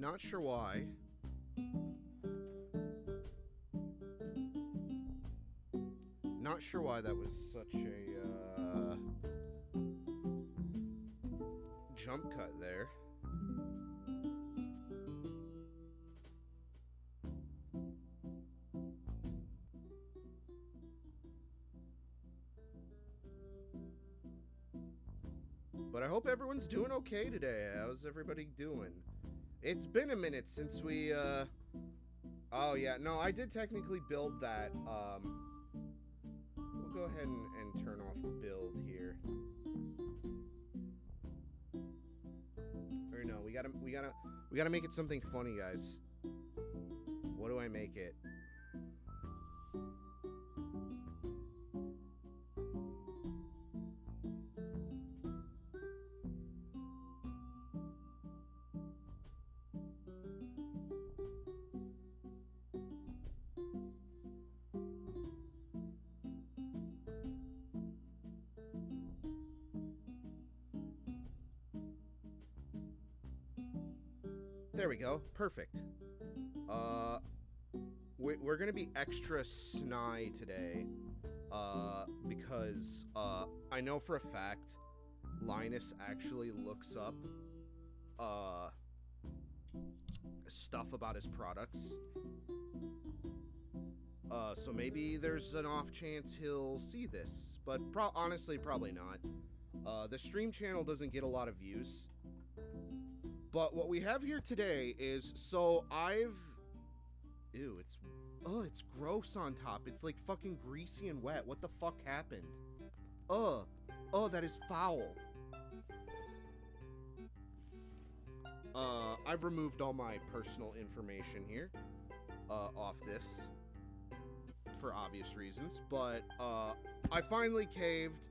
Not sure why. Not sure why that was such a jump cut there. But I hope everyone's doing okay today. How's everybody doing? It's been a minute since we, Oh, yeah. No, I did technically build that. We'll go ahead and turn off build here. Or no, we gotta make it something funny, guys. What do I make it? There we go. Perfect. We're gonna be extra snide today, because I know for a fact Linus actually looks up stuff about his products. So maybe there's an off chance he'll see this, but honestly, probably not. The stream channel doesn't get a lot of views. But what we have here today is, ew, it's gross on top. It's like fucking greasy and wet. What the fuck happened? Oh, that is foul. I've removed all my personal information here, off this, for obvious reasons, but, I finally caved,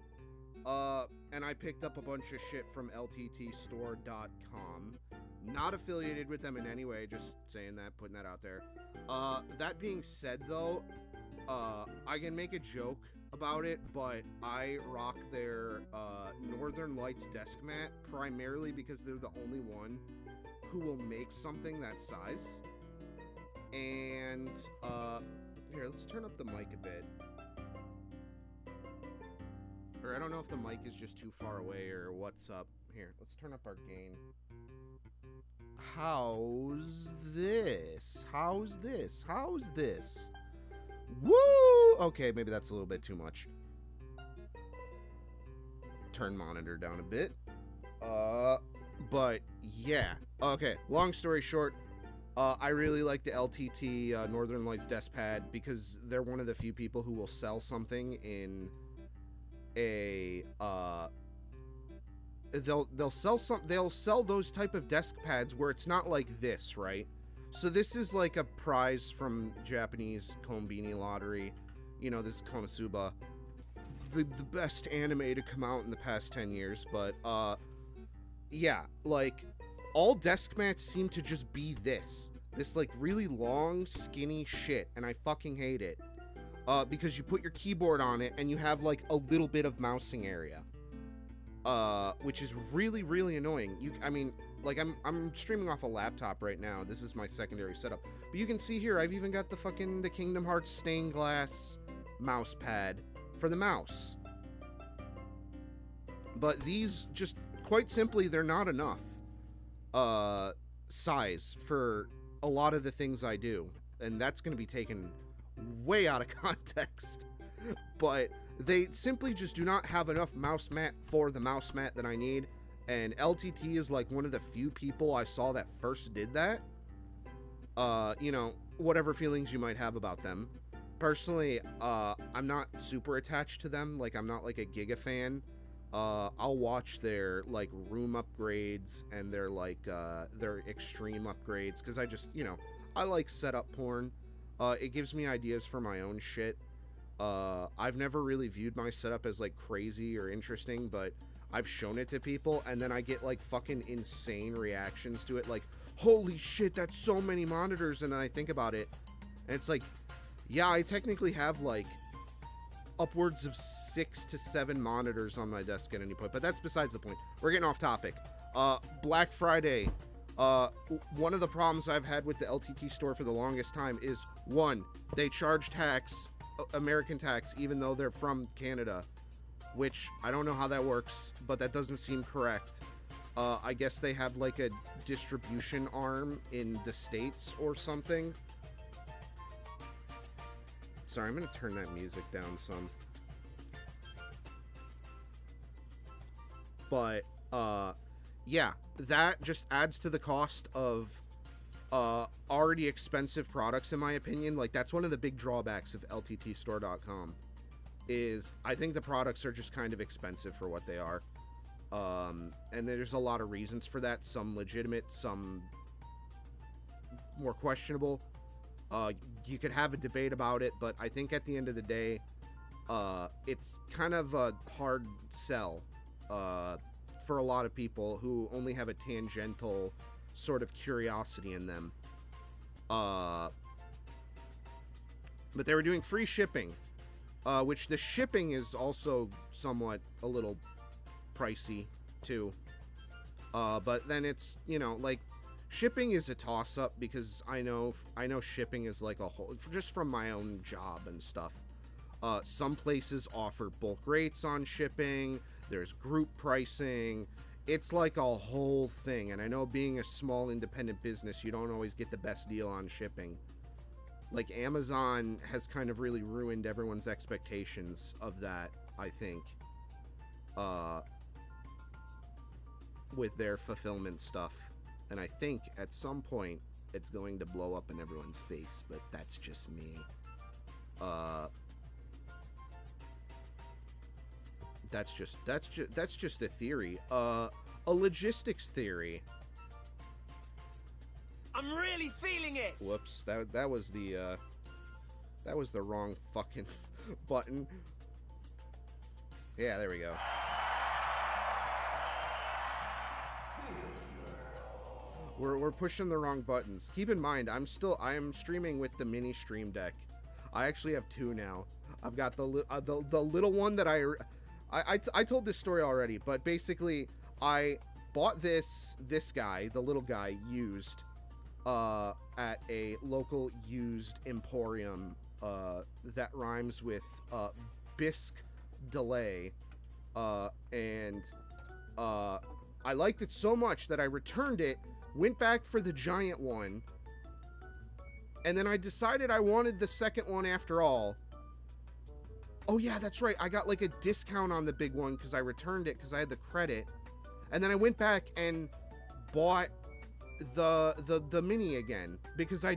and I picked up a bunch of shit from lttstore.com. Not affiliated with them in any way, just saying that, putting that out there. That being said, though, I can make a joke about it, but I rock their Northern Lights desk mat primarily because they're the only one who will make something that size. And, here, let's turn up the mic a bit. Or I don't know if the mic is just too far away or what's up. Here, let's turn up our gain. How's this? How's this? How's this? Woo! Okay, maybe that's a little bit too much. Turn monitor down a bit. But yeah. Okay, long story short, I really like the LTT Northern Lights desk pad because they're one of the few people who will sell something in a they'll sell those type of desk pads where it's not like this, right? So this is like a prize from Japanese Konbini lottery. You know, this is Konosuba, the best anime to come out in the past 10 years. But yeah, like all desk mats seem to just be this like really long skinny shit, and I fucking hate it. Because you put your keyboard on it and you have like a little bit of mousing area, which is really, really annoying. I mean, like I'm streaming off a laptop right now. This is my secondary setup, but you can see here I've even got the Kingdom Hearts stained glass mouse pad for the mouse. But these, just quite simply, they're not enough size for a lot of the things I do, and that's going to be taken way out of context. But they simply just do not have enough mouse mat for the mouse mat that I need, and LTT is like one of the few people I saw that first did that. You know, whatever feelings you might have about them. Personally, I'm not super attached to them. Like, I'm not like a Giga fan. I'll watch their like room upgrades and their like their extreme upgrades because I just, you know, I like setup porn. It gives me ideas for my own shit. I've never really viewed my setup as like crazy or interesting, but I've shown it to people and then I get like fucking insane reactions to it, like, holy shit, that's so many monitors. And then I think about it and it's like, yeah, I technically have like upwards of 6 to 7 monitors on my desk at any point, but that's besides the point. We're getting off topic. Black Friday One of the problems I've had with the LTT store for the longest time is, one, they charge tax, American tax, even though they're from Canada, which I don't know how that works, but that doesn't seem correct. I guess they have like a distribution arm in the States or something. Sorry, I'm gonna turn that music down some. But, yeah, that just adds to the cost of already expensive products, in my opinion. Like, that's one of the big drawbacks of LTTstore.com, is I think the products are just kind of expensive for what they are. And there's a lot of reasons for that, some legitimate, some more questionable. You could have a debate about it, but I think at the end of the day, it's kind of a hard sell for a lot of people who only have a tangential sort of curiosity in them. But they were doing free shipping, which the shipping is also somewhat a little pricey too. But then it's, you know, like, shipping is a toss-up, because I know shipping is like a whole, just from my own job and stuff. Some places offer bulk rates on shipping. There's group pricing. It's like a whole thing. And I know, being a small independent business, you don't always get the best deal on shipping. Like, Amazon has kind of really ruined everyone's expectations of that, I think, with their fulfillment stuff. And I think at some point it's going to blow up in everyone's face, but that's just me. That's just a theory. A logistics theory. I'm really feeling it. Whoops, that was the wrong fucking button. Yeah, there we go. We're pushing the wrong buttons. Keep in mind, I am streaming with the mini stream deck. I actually have two now. I've got the little one that I told this story already, but basically I bought this guy, the little guy, used at a local used emporium that rhymes with bisque delay, and I liked it so much that I returned it, went back for the giant one, and then I decided I wanted the second one after all. Oh yeah, that's right, I got like a discount on the big one because I returned it because I had the credit, and then I went back and bought the mini again because I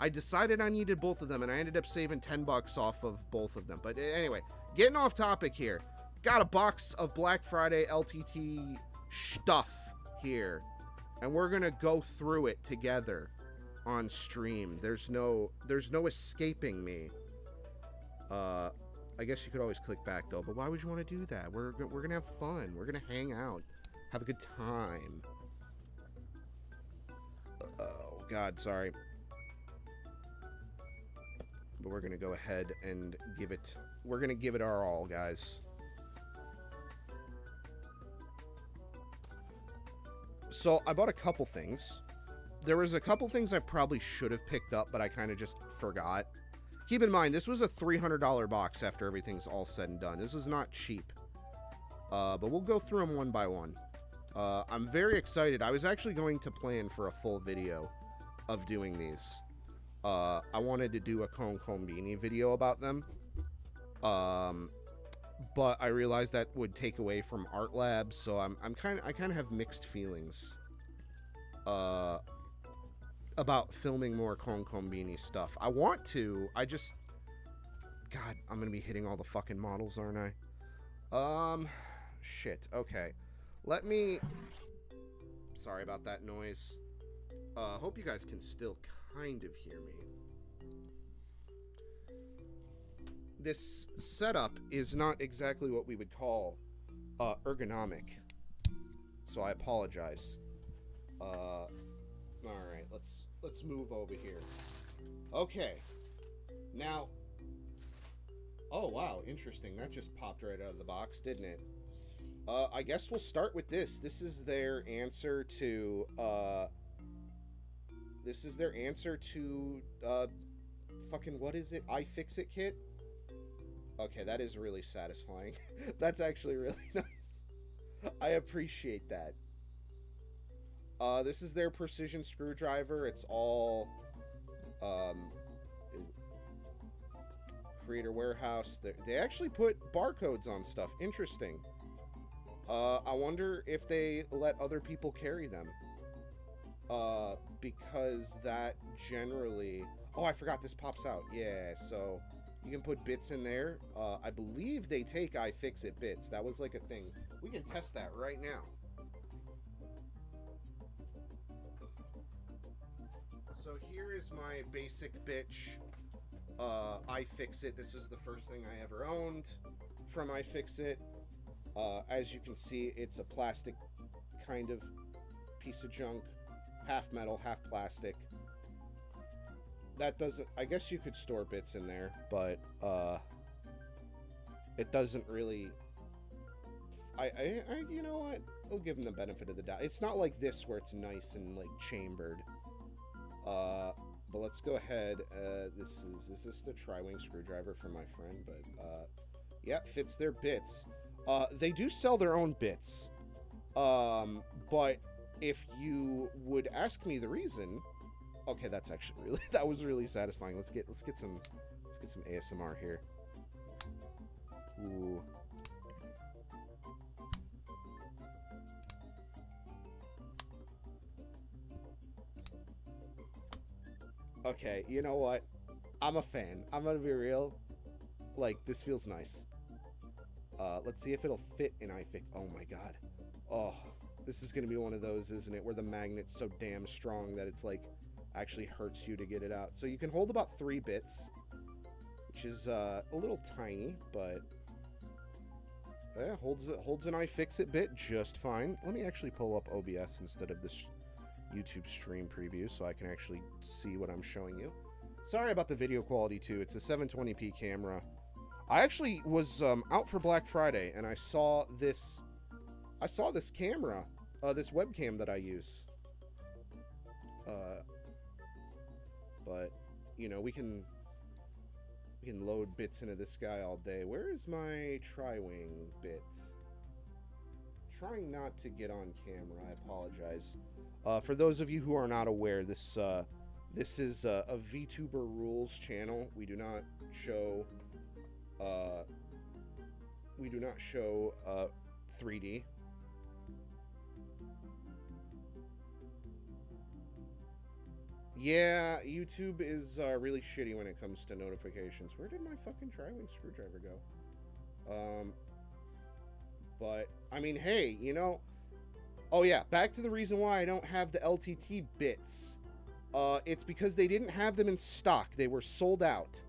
decided I needed both of them, and I ended up saving $10 off of both of them. But anyway, getting off topic here. Got a box of Black Friday LTT stuff here, and we're gonna go through it together on stream. There's no escaping me. I guess you could always click back though, but why would you want to do that? We're gonna have fun. We're gonna hang out, have a good time. Oh God, sorry. But we're gonna go ahead and give it. We're gonna give it our all, guys. So I bought a couple things. There was a couple things I probably should have picked up, but I kind of just forgot. Keep in mind, this was a $300 box after everything's all said and done. This is not cheap. But we'll go through them one by one. I'm very excited. I was actually going to plan for a full video of doing these. I wanted to do a Konkombini video about them. But I realized that would take away from Art Lab, so I kind of have mixed feelings about filming more Konkombini stuff. I want to. God, I'm gonna be hitting all the fucking models, aren't I? Shit. Okay. Let me. Sorry about that noise. Hope you guys can still kind of hear me. This setup is not exactly what we would call ergonomic, so I apologize. All right, let's move over here. Okay, now. Oh wow, interesting. That just popped right out of the box, didn't it? I guess we'll start with this. This is their answer to, fucking, what is it? iFixit kit? Okay, that is really satisfying. That's actually really nice. I appreciate that. This is their precision screwdriver. It's all, Creator Warehouse. They actually put barcodes on stuff. Interesting. I wonder if they let other people carry them. Because that generally... Oh, I forgot this pops out. Yeah, so you can put bits in there. I believe they take iFixit bits. That was like a thing. We can test that right now. So here is my basic bitch iFixit. This is the first thing I ever owned from iFixit. As you can see, it's a plastic kind of piece of junk. Half metal, half plastic. That doesn't... I guess you could store bits in there, but it doesn't really... you know what? I'll give them the benefit of the doubt. It's not like this where it's nice and like chambered. But let's go ahead. Is this the tri-wing screwdriver from my friend? But yeah, fits their bits. They do sell their own bits. But if you would ask me the reason, okay, that's actually really, that was really satisfying. Let's get some ASMR here. Ooh. Okay, you know what? I'm a fan. I'm gonna be real. Like, this feels nice. Let's see if it'll fit in iFix. Oh my god. Oh, this is gonna be one of those, isn't it? Where the magnet's so damn strong that it's like actually hurts you to get it out. So you can hold about 3 bits, which is a little tiny, but yeah, holds an iFixit bit just fine. Let me actually pull up OBS instead of this YouTube stream preview so I can actually see what I'm showing you. Sorry about the video quality too. It's a 720p camera. I actually was out for Black Friday and I saw this camera, this webcam that I use. But you know, we can load bits into this guy all day. Where is my tri-wing bit? Trying not to get on camera. I apologize. For those of you who are not aware, this is a VTuber Rules channel. We do not show 3D. Yeah, YouTube is really shitty when it comes to notifications. Where did my fucking tri-wing screwdriver go? But I mean, hey, you know. Oh yeah, back to the reason why I don't have the LTT bits. It's because they didn't have them in stock. They were sold out.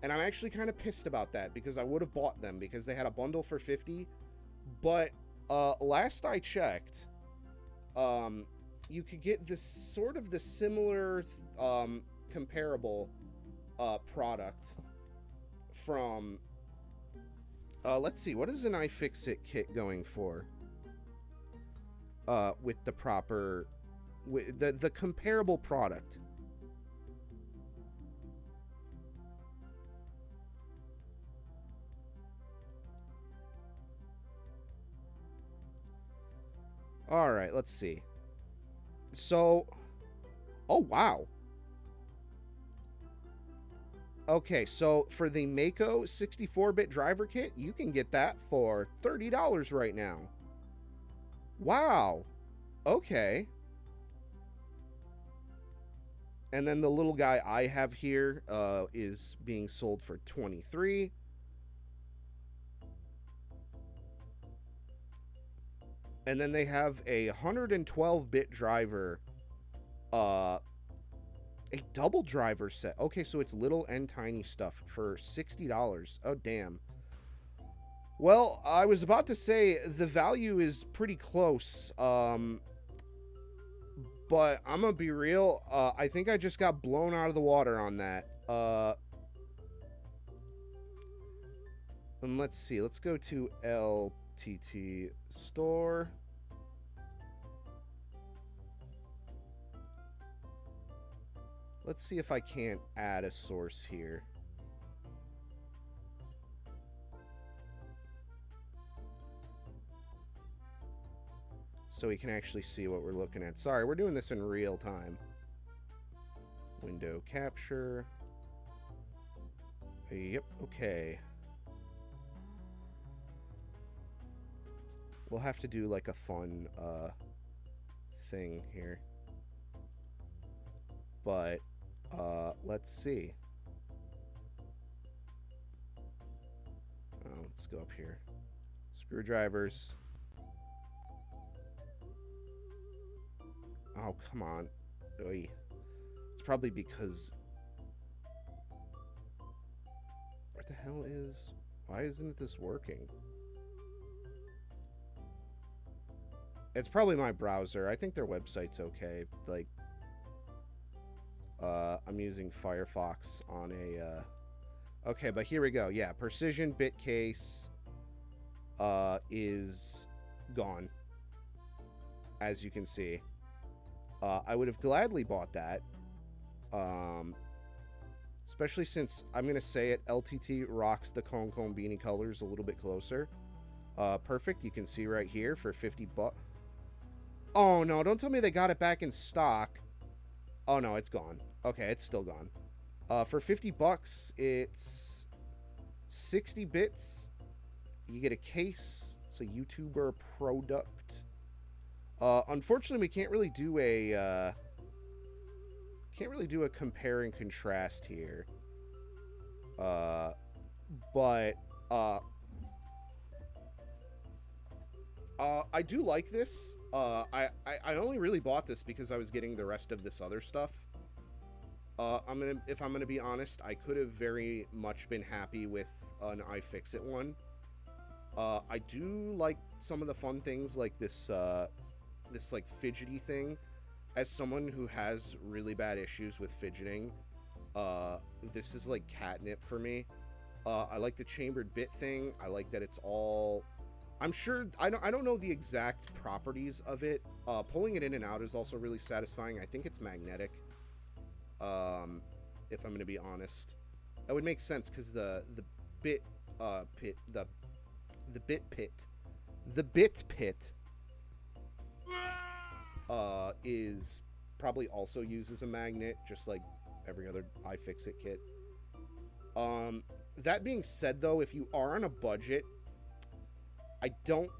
And I'm actually kind of pissed about that because I would have bought them because they had a bundle for 50. But last I checked, you could get this sort of the similar comparable product from let's see, what is an iFixit kit going for? With the proper, with the comparable product. All right, let's see. So, oh wow. Okay, so for the Mako 64-bit driver kit, you can get that for $30 right now. Wow. Okay. And then the little guy I have here is being sold for $23. And then they have a 112-bit driver, a double driver set. Okay, so it's little and tiny stuff for $60. Oh, damn. Well, I was about to say the value is pretty close, but I'm gonna be real. I think I just got blown out of the water on that. And let's see. Let's go to LT. LTT store. Let's see if I can't add a source here. So we can actually see what we're looking at. Sorry, we're doing this in real time. Window capture. Yep, okay. We'll have to do like a fun thing here. But let's see. Oh, let's go up here. Screwdrivers. Oh, come on. Oy. It's probably because... What the hell is... Why isn't this working? It's probably my browser. I think their website's okay. Like, I'm using Firefox on a... Okay, but here we go. Yeah, precision bit case is gone. As you can see. I would have gladly bought that. Especially since, I'm going to say it, LTT rocks the Cone Beanie colors a little bit closer. Perfect. You can see right here for 50 bucks. Oh, no. Don't tell me they got it back in stock. Oh, no. It's gone. Okay. It's still gone. For 50 bucks, it's 60 bits. You get a case. It's a YouTuber product. Unfortunately, we can't really do a compare and contrast here. But I do like this. I only really bought this because I was getting the rest of this other stuff. If I'm gonna be honest, I could have very much been happy with an iFixit one. I do like some of the fun things like this like fidgety thing. As someone who has really bad issues with fidgeting, this is like catnip for me. I like the chambered bit thing. I like that it's all... I'm sure... I don't know the exact properties of it. Pulling it in and out is also really satisfying. I think it's magnetic. If I'm going to be honest. That would make sense because the bit pit... The bit pit... The bit pit... is probably also used as a magnet, just like every other iFixit kit. That being said, though, if you are on a budget, I don't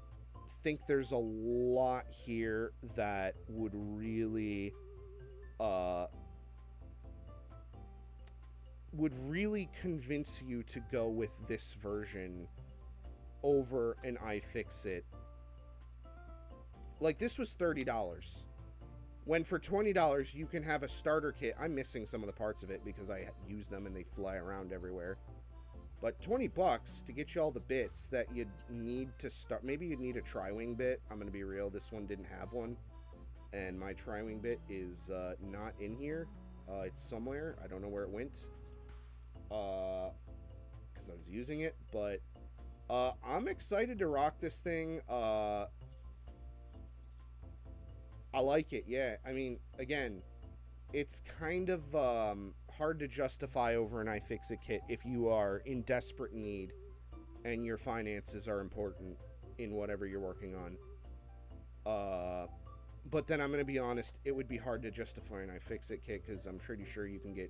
think there's a lot here that would really convince you to go with this version over an iFixit. Like, this was $30. When for $20, you can have a starter kit. I'm missing some of the parts of it because I use them and they fly around everywhere. But 20 bucks to get you all the bits that you'd need to start. Maybe you'd need a tri-wing bit. I'm going to be real. This one didn't have one. And my tri-wing bit is not in here. It's somewhere. I don't know where it went. Because I was using it. But I'm excited to rock this thing. I like it, yeah. I mean, again, it's kind of hard to justify over an iFixit kit if you are in desperate need and your finances are important in whatever you're working on. But then I'm going to be honest, it would be hard to justify an iFixit kit because I'm pretty sure you can get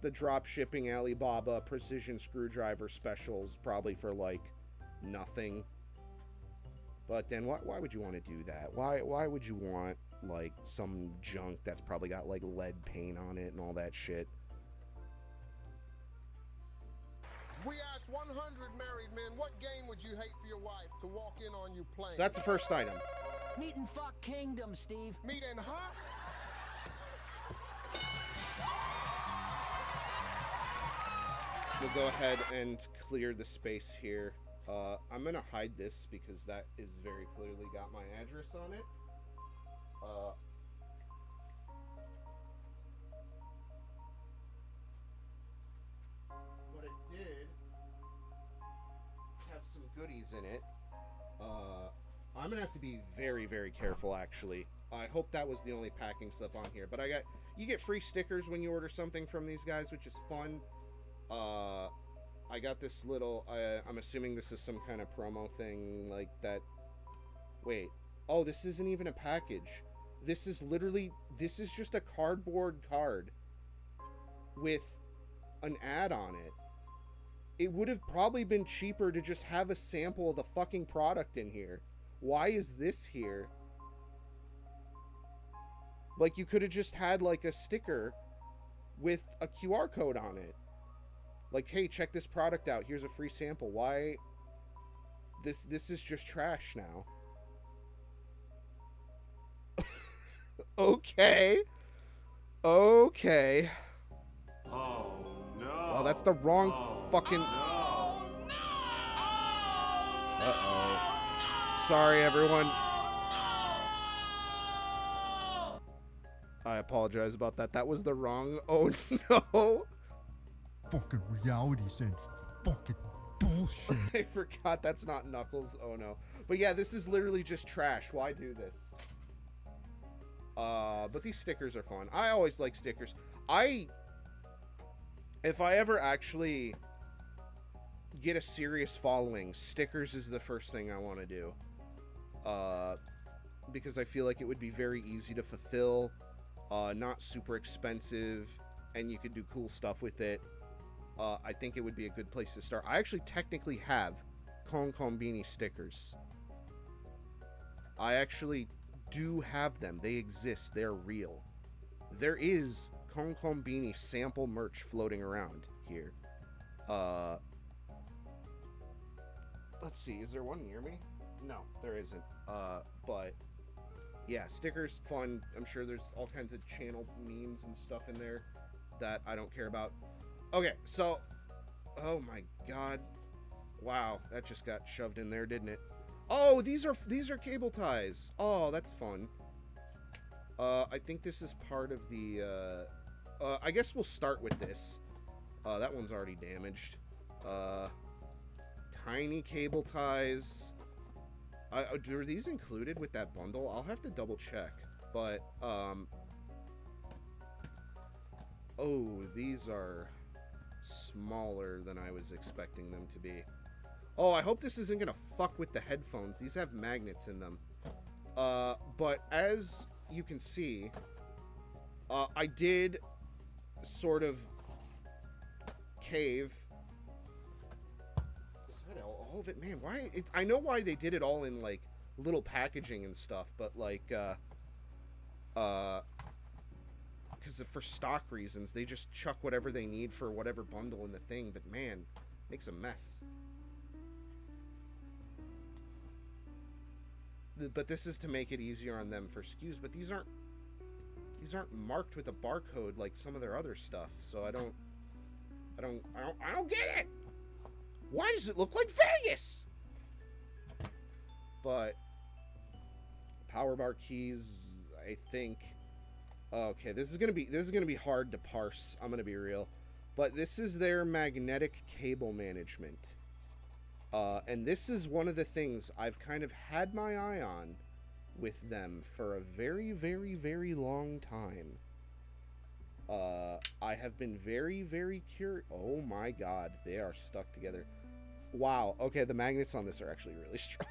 the drop shipping Alibaba precision screwdriver specials probably for like nothing. But then why would you want to do that? Why would you want, like, some junk that's probably got, like, lead paint on it and all that shit? We asked 100 married men, what game would you hate for your wife to walk in on you playing? So that's the first item. Meat and fuck kingdom, Steve. Meat and huh? We'll go ahead and clear the space here. I'm going to hide this because that is very clearly got my address on it. But it did have some goodies in it. I'm gonna have to be very, very careful, actually. I hope that was the only packing slip on here, but you get free stickers when you order something from these guys, which is fun. I got this little, I'm assuming this is some kind of promo thing like that. Wait, oh, this isn't even a package. This is just a cardboard card with an ad on it. It would have probably been cheaper to just have a sample of the fucking product in here. Why is this here? Like, you could have just had, like, a sticker with a QR code on it. Like, hey, check this product out. Here's a free sample. Why? This is just trash now. Okay. Okay. Oh, no. Oh, that's the wrong fucking... No. Uh-oh. Sorry, everyone. I apologize about that. That was the wrong... Oh, no. Fucking reality sense. Fucking bullshit. I forgot that's not Knuckles. Oh, no. But yeah, this is literally just trash. Why do this? But these stickers are fun. I always like stickers. If I ever actually get a serious following, stickers is the first thing I want to do. Because I feel like it would be very easy to fulfill, not super expensive, and you could do cool stuff with it. I think it would be a good place to start. I actually technically have Kong Kong Beanie stickers. I actually do have them. They exist. They're real. There is Kong Kong Beanie sample merch floating around here. Let's see. Is there one near me? No, there isn't. But yeah, stickers, fun. I'm sure there's all kinds of channel memes and stuff in there that I don't care about. Okay, so, oh my god. Wow, that just got shoved in there, didn't it? Oh, these are cable ties. Oh, that's fun. I think this is part of the, I guess we'll start with this. That one's already damaged. Tiny cable ties. Were these included with that bundle? I'll have to double check. But, oh, these are smaller than I was expecting them to be. Oh, I hope this isn't gonna fuck with the headphones. These have magnets in them. But as you can see, I did sort of cave. Is that all of it? Man, why? I know why they did it all in, like, little packaging and stuff, but, like, because for stock reasons, they just chuck whatever they need for whatever bundle in the thing, but man, makes a mess. But this is to make it easier on them for SKUs, but these aren't marked with a barcode like some of their other stuff, so I don't get it. Why does it look like Vegas? But power bar keys, I think. Okay, this is gonna be hard to parse. I'm gonna be real, but this is their magnetic cable management. And this is one of the things I've kind of had my eye on with them for a very, very, very long time. I have been very, very curious. Oh my god, they are stuck together. Wow, okay, the magnets on this are actually really strong.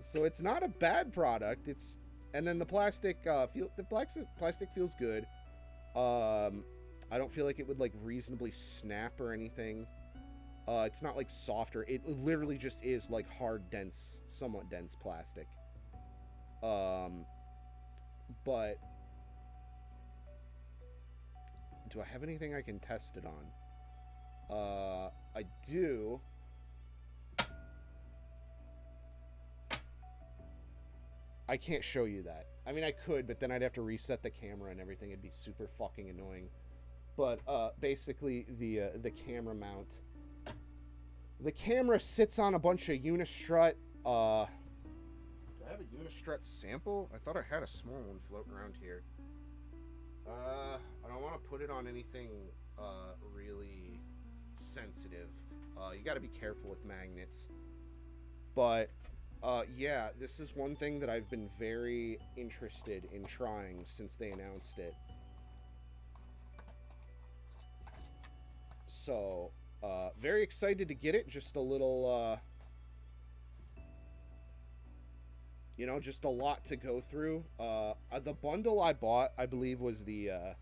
So it's not a bad product. And then the plastic, plastic feels good. I don't feel like it would, like, reasonably snap or anything. It's not, like, softer. It literally just is, like, hard, dense, somewhat dense plastic. But do I have anything I can test it on? I do. I can't show you that. I mean, I could, but then I'd have to reset the camera and everything. It'd be super fucking annoying. But basically, the camera mount. The camera sits on a bunch of Unistrut. Do I have a Unistrut sample? I thought I had a small one floating around here. I don't want to put it on anything really sensitive. You got to be careful with magnets. But yeah, this is one thing that I've been very interested in trying since they announced it. So, very excited to get it. Just a little, you know, just a lot to go through. The bundle I bought, I believe, was the, I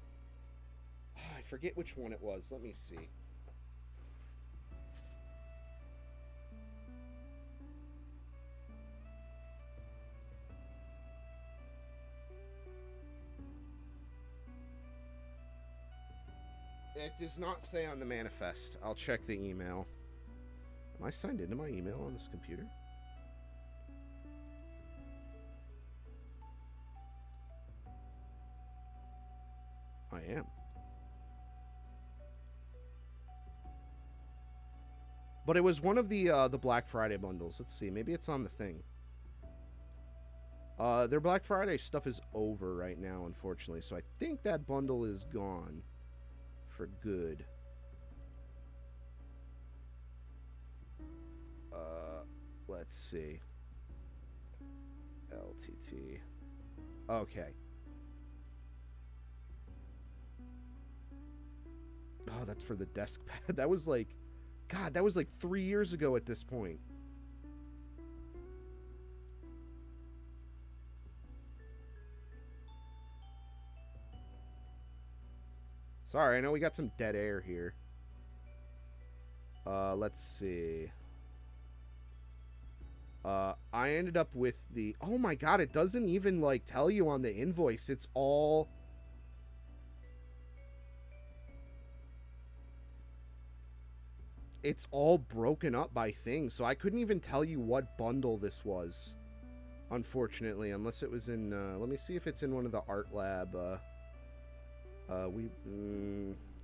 forget which one it was. Let me see. It does not say on the manifest. I'll check the email. Am I signed into my email on this computer? I am. But it was one of the Black Friday bundles. Let's see. Maybe it's on the thing. Their Black Friday stuff is over right now, unfortunately. So I think that bundle is gone. For good. Let's see. LTT. Okay. Oh, that's for the desk pad. That was like, God, that was like 3 years ago at this point. Sorry, I know we got some dead air here. Let's see. I ended up with the... Oh my god, it doesn't even, like, tell you on the invoice. It's all... It's all broken up by things, so I couldn't even tell you what bundle this was. Unfortunately, unless it was in... let me see if it's in one of the Art Lab...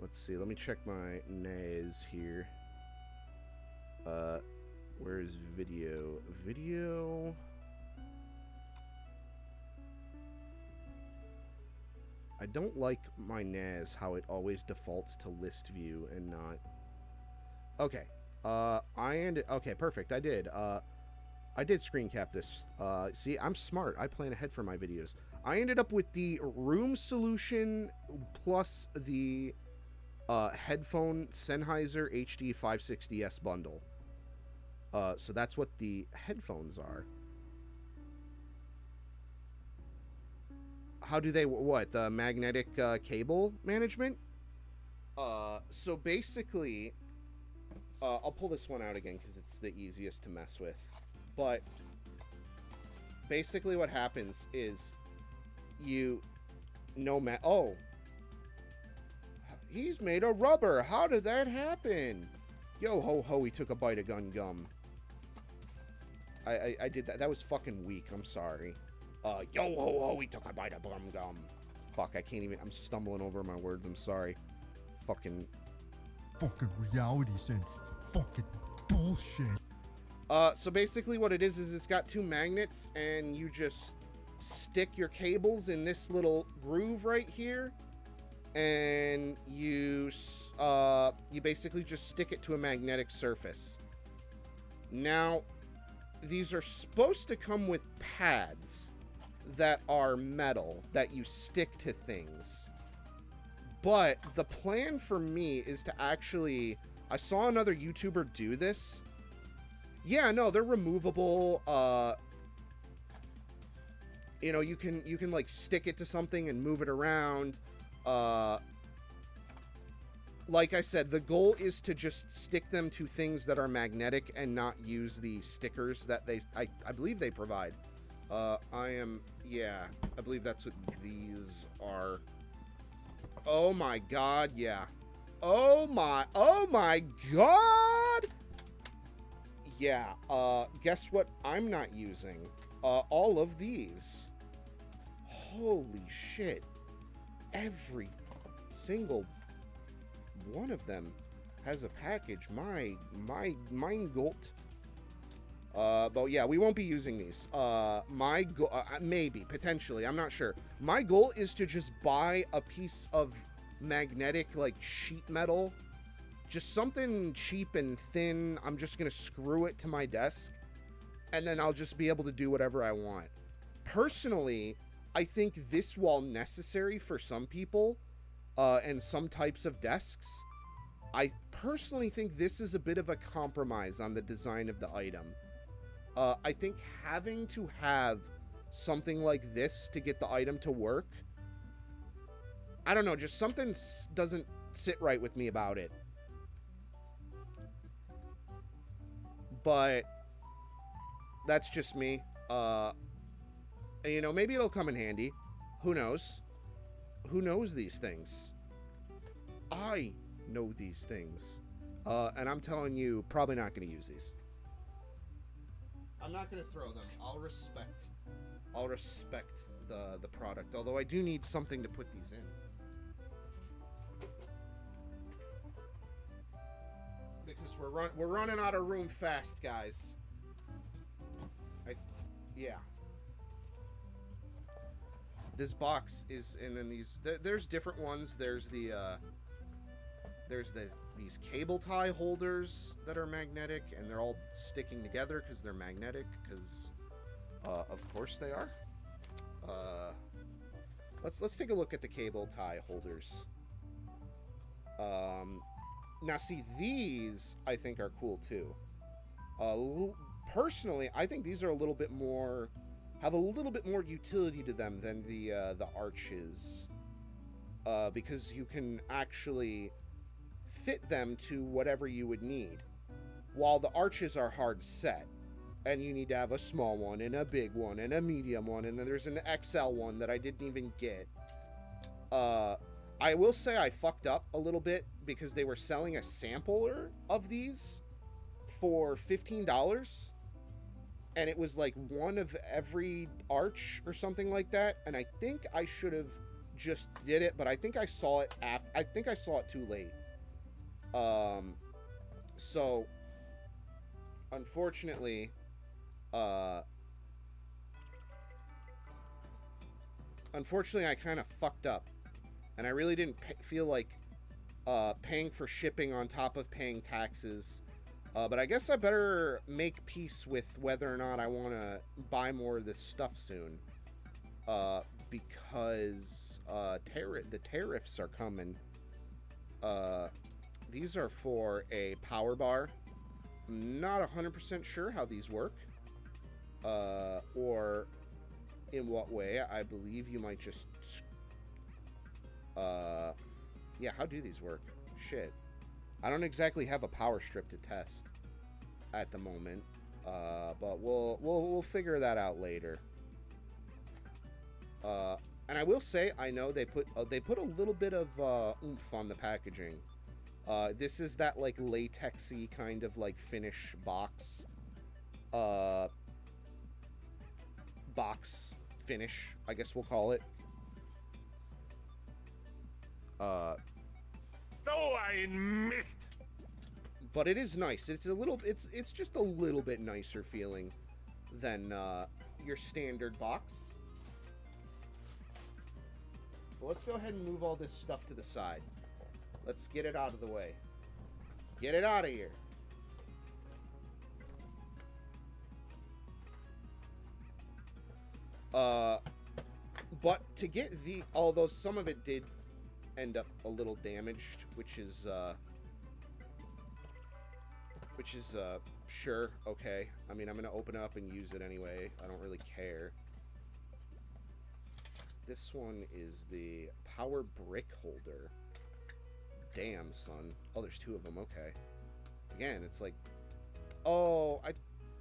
let's see. Let me check my NAS here. Where's video? Video. I don't like my NAS how it always defaults to list view and not. Okay. Okay, perfect. I did screen cap this. See, I'm smart. I plan ahead for my videos. I ended up with the room solution plus the headphone Sennheiser HD 560S bundle. So that's what the headphones are. How do they, what, the magnetic cable management? So basically, I'll pull this one out again because it's the easiest to mess with. But basically what happens is oh, he's made of rubber. How did that happen? Yo ho ho, he took a bite of gun gum. I did that. That was fucking weak. I'm sorry. Yo ho ho, he took a bite of gum. Fuck, I can't even. I'm stumbling over my words. I'm sorry. Fucking reality sense. Fucking bullshit. So basically what it is it's got two magnets and you just stick your cables in this little groove right here and you basically just stick it to a magnetic surface. Now, these are supposed to come with pads that are metal that you stick to things. But the plan for me is to actually... I saw another YouTuber do this. Yeah, no, they're removable. You know, you can like stick it to something and move it around. Like I said, the goal is to just stick them to things that are magnetic and not use the stickers that I believe they provide. Yeah, I believe that's what these are. Oh my god, yeah. Oh my god! Yeah, guess what I'm not using? All of these. Holy shit. Every single one of them has a package. My Manchild. But yeah, we won't be using these. Maybe, potentially, I'm not sure. My goal is to just buy a piece of magnetic, like, sheet metal. Just something cheap and thin. I'm just gonna screw it to my desk. and then I'll just be able to do whatever I want. Personally, I think this, while necessary for some people and some types of desks, I personally think this is a bit of a compromise on the design of the item. I think having to have something like this to get the item to work, I don't know, just something doesn't sit right with me about it. But that's just me. You know, maybe it'll come in handy. Who knows? Who knows these things? I know these things. And I'm telling you, probably not going to use these. I'm not going to throw them. I'll respect the product. Although I do need something to put these in. Because we're running out of room fast, guys. Yeah. This box is, and then there's different ones. There's these cable tie holders that are magnetic, and they're all sticking together because they're magnetic. Because, of course they are. Let's take a look at the cable tie holders. Now, see, these I think are cool too. Personally, I think these are a little bit more, have a little bit more utility to them than the arches, because you can actually fit them to whatever you would need, while the arches are hard set, and you need to have a small one and a big one and a medium one, and then there's an XL one that I didn't even get. I will say I fucked up a little bit because they were selling a sampler of these for $15, and it was like one of every arch or something like that, and I think I should have just did it, but I think I saw it too late. So unfortunately, I kind of fucked up, and I really didn't feel like paying for shipping on top of paying taxes. But I guess I better make peace with whether or not I want to buy more of this stuff soon. Because the tariffs are coming. These are for a power bar. I'm not 100% sure how these work. Or in what way. I believe you might just... yeah, how do these work? Shit. I don't exactly have a power strip to test at the moment, but we'll figure that out later. And I will say, I know they put a little bit of oomph on the packaging. This is that like latexy kind of like finish box finish, I guess we'll call it. So I missed. But it is nice. It's just a little bit nicer feeling than your standard box. Well, let's go ahead and move all this stuff to the side. Let's get it out of the way. Get it out of here. But to get although some of it did end up a little damaged, which is sure, okay. I mean, I'm gonna open it up and use it anyway. I don't really care. This one is the power brick holder. Damn, son. Oh, there's two of them. Okay. Again, it's like, oh, I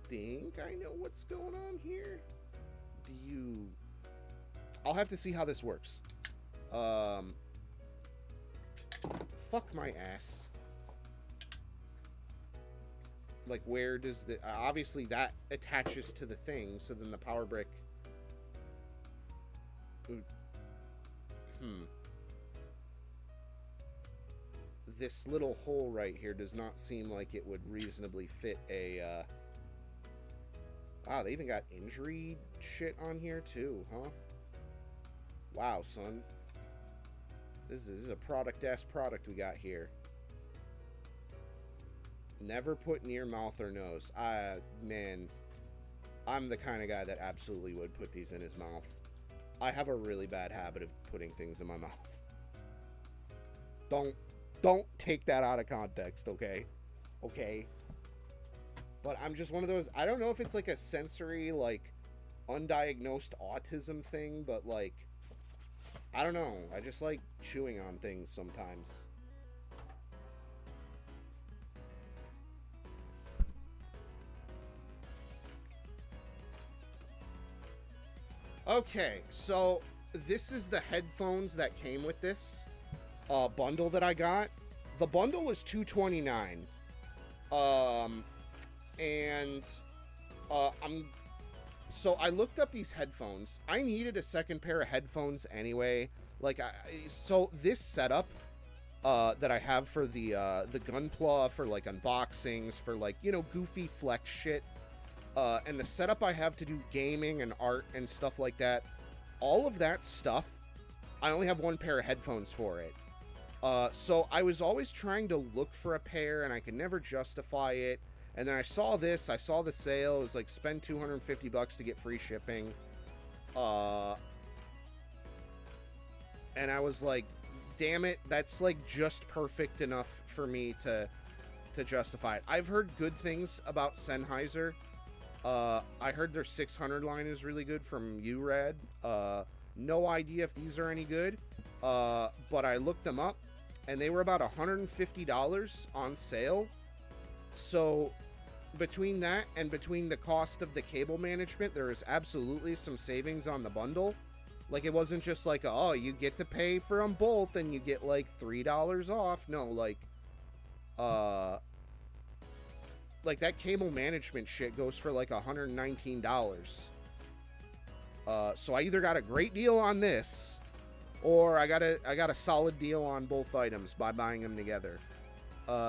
think I know what's going on here. I'll have to see how this works. Fuck my ass. Like, where does the... obviously, that attaches to the thing, so then the power brick... This little hole right here does not seem like it would reasonably fit a... Wow, they even got injury shit on here, too, huh? Wow, son. This is a product-ass product we got here. Never put near mouth or nose. Man. I'm the kind of guy that absolutely would put these in his mouth. I have a really bad habit of putting things in my mouth. Don't take that out of context, okay? Okay? But I'm just one of those, I don't know if it's like a sensory, like, undiagnosed autism thing, but like, I don't know. I just like chewing on things sometimes. Okay, so this is the headphones that came with this bundle that I got. The bundle was $229. So I looked up these headphones. I needed a second pair of headphones anyway. Like, so this setup that I have for the Gunpla, for like unboxings, for like, you know, goofy flex shit, and the setup I have to do gaming and art and stuff like that, all of that stuff, I only have one pair of headphones for it. So I was always trying to look for a pair, and I could never justify it. And then I saw this. I saw the sale. It was like, spend $250 to get free shipping. And I was like, damn it, that's like just perfect enough for me to justify it. I've heard good things about Sennheiser. I heard their 600 line is really good from URAD. No idea if these are any good. But I looked them up, and they were about $150 on sale. So between that and between the cost of the cable management, there is absolutely some savings on the bundle. Like, it wasn't just like, oh, you get to pay for them both and you get like $3 off. No, like that cable management shit goes for like $119. So I either got a great deal on this, or I got a solid deal on both items by buying them together.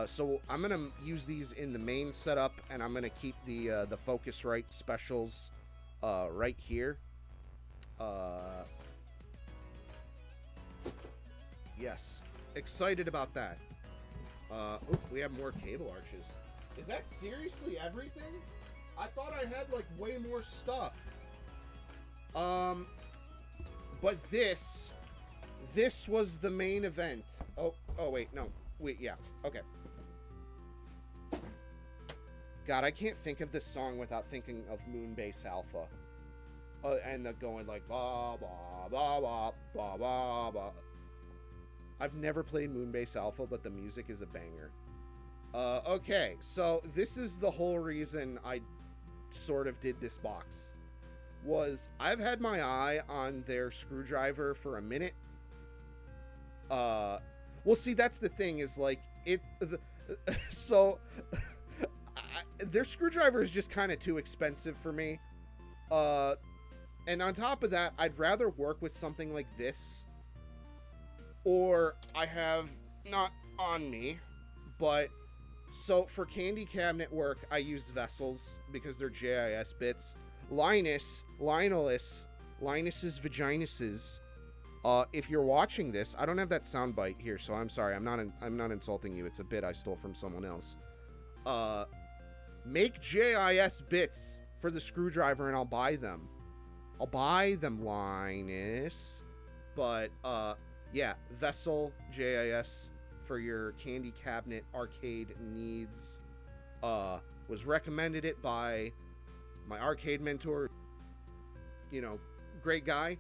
So I'm gonna use these in the main setup, and I'm gonna keep the Focusrite specials right here. Yes, excited about that. We have more cable arches. Is that seriously everything? I thought I had like way more stuff. But this was the main event. Oh wait, no. Wait, yeah. Okay. God, I can't think of this song without thinking of Moonbase Alpha. And the going like ba ba ba ba ba ba ba. I've never played Moonbase Alpha, but the music is a banger. Okay, so this is the whole reason I sort of did this box. Was I've had my eye on their screwdriver for a minute. Well, see, that's the thing, is like their screwdriver is just kind of too expensive for me. And on top of that, I'd rather work with something like this, or I have not on me, but so for candy cabinet work, I use Vessels because they're JIS bits. Linus's Vaginuses. If you're watching this, I don't have that soundbite here, so I'm sorry. I'm not insulting you. It's a bit I stole from someone else. Make JIS bits for the screwdriver, and I'll buy them. I'll buy them, Linus. But yeah, Vessel JIS for your candy cabinet arcade needs. Was recommended it by my arcade mentor. You know, great guy.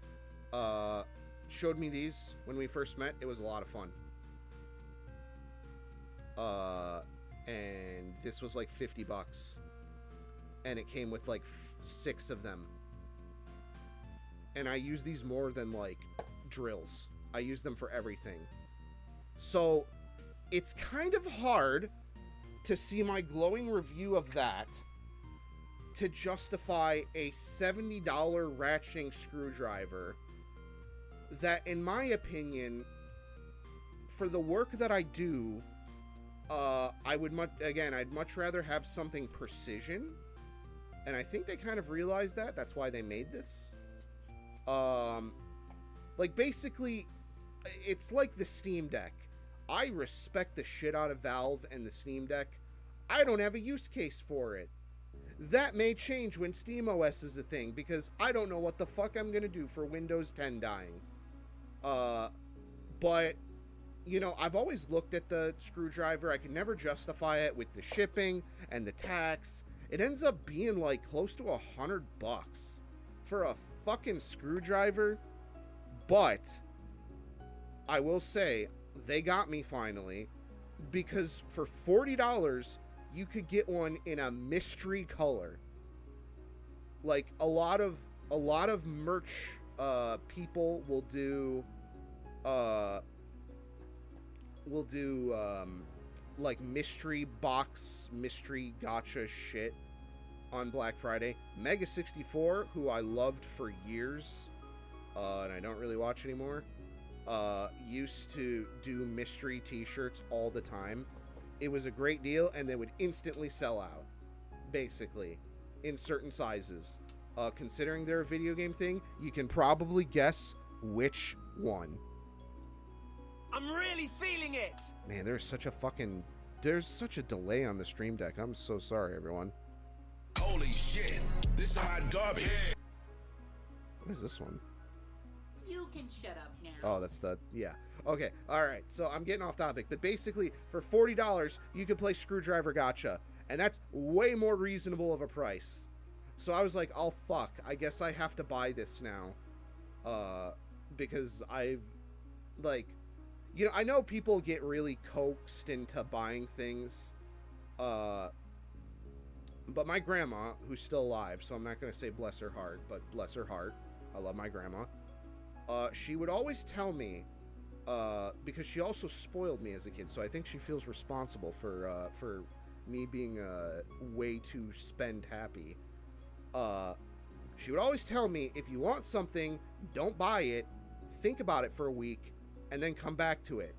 Showed me these when we first met. It was a lot of fun. And this was like $50, and it came with like 6 of them. And I use these more than like drills. I use them for everything. So it's kind of hard to see my glowing review of that to justify a $70 ratcheting screwdriver that, in my opinion, for the work that I do, I'd much rather have something precision. And I think they kind of realized that. That's why they made this. Like, basically, it's like the Steam Deck. I respect the shit out of Valve and the Steam Deck. I don't have a use case for it. that may change when SteamOS is a thing, because I don't know what the fuck I'm gonna do for Windows 10 dying. But, you know, I've always looked at the screwdriver. I can never justify it with the shipping and the tax. It ends up being like close to $100 for a fucking screwdriver. But I will say they got me finally, because for $40 you could get one in a mystery color. Like a lot of merch people will do like mystery box, mystery gotcha shit on Black Friday. Mega 64, who I loved for years, and I don't really watch anymore, used to do mystery t-shirts all the time. It was a great deal, and they would instantly sell out, basically, in certain sizes. Considering they're a video game thing, you can probably guess which one. I'm really feeling it. Man, there's such a delay on the stream deck. I'm so sorry, everyone. Holy shit, this is hot garbage. What is this one? You can shut up now. Oh, that's the, yeah. Okay, alright, so I'm getting off topic, but basically, for $40, you could play Screwdriver Gotcha, and that's way more reasonable of a price. So I was like, oh fuck, I guess I have to buy this now. Because I've, like, you know, I know people get really coaxed into buying things, but my grandma, who's still alive, so I'm not going to say bless her heart, but bless her heart, I love my grandma, she would always tell me, because she also spoiled me as a kid, so I think she feels responsible for me being way too spend happy. She would always tell me, if you want something, don't buy it, think about it for a week, and then come back to it.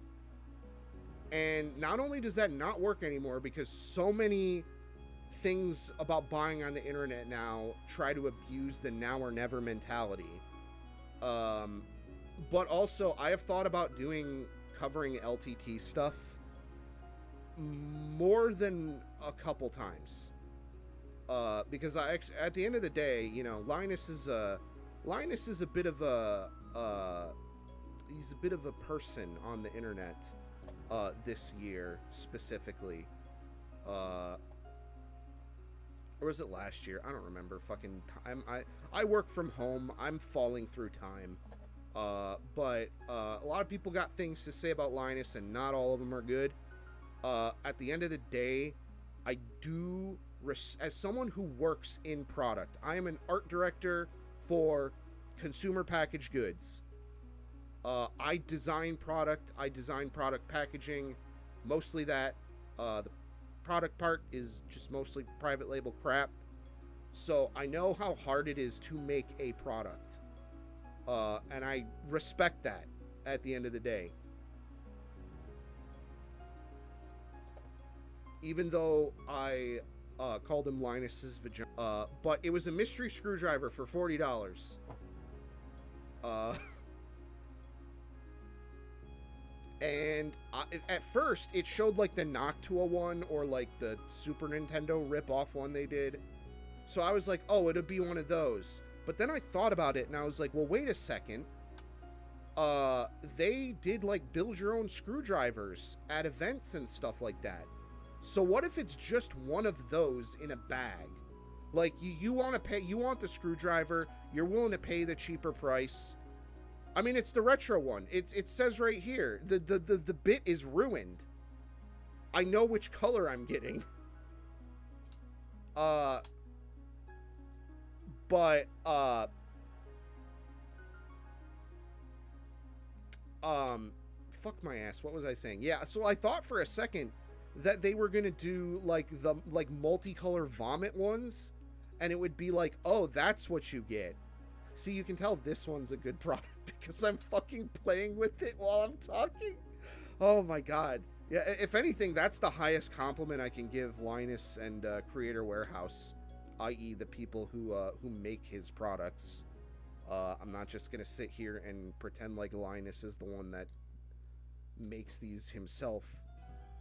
And not only does that not work anymore, because so many things about buying on the internet now try to abuse the now or never mentality, but also I have thought about covering LTT stuff more than a couple times, because at the end of the day, you know, Linus is a bit of a he's a bit of a person on the internet this year specifically, or was it last year? I don't remember. Fucking time. I work from home. I'm falling through time. But a lot of people got things to say about Linus, and not all of them are good. At the end of the day, I do, as someone who works in product, I am an art director for consumer packaged goods. I design product. I design product packaging. Mostly that. The product part is just mostly private label crap. So I know how hard it is to make a product. And I respect that at the end of the day. Even though I called him Linus's vagina. But it was a mystery screwdriver for $40. And at first, it showed like the Noctua one, or like the Super Nintendo rip-off one they did. So I was like, oh, it'll be one of those. But then I thought about it, and I was like, well, wait a second. They did like build your own screwdrivers at events and stuff like that. So what if it's just one of those in a bag? Like you want to pay, you want the screwdriver, you're willing to pay the cheaper price. I mean, it's the retro one. It says right here, the bit is ruined. I know which color I'm getting. But fuck my ass. What was I saying? Yeah, so I thought for a second that they were gonna do like the multicolor vomit ones, and it would be like, oh, that's what you get. See, you can tell this one's a good product because I'm fucking playing with it while I'm talking. Oh my god. Yeah, if anything, that's the highest compliment I can give Linus and Creator Warehouse, i.e. the people who make his products. I'm not just gonna sit here and pretend like Linus is the one that makes these himself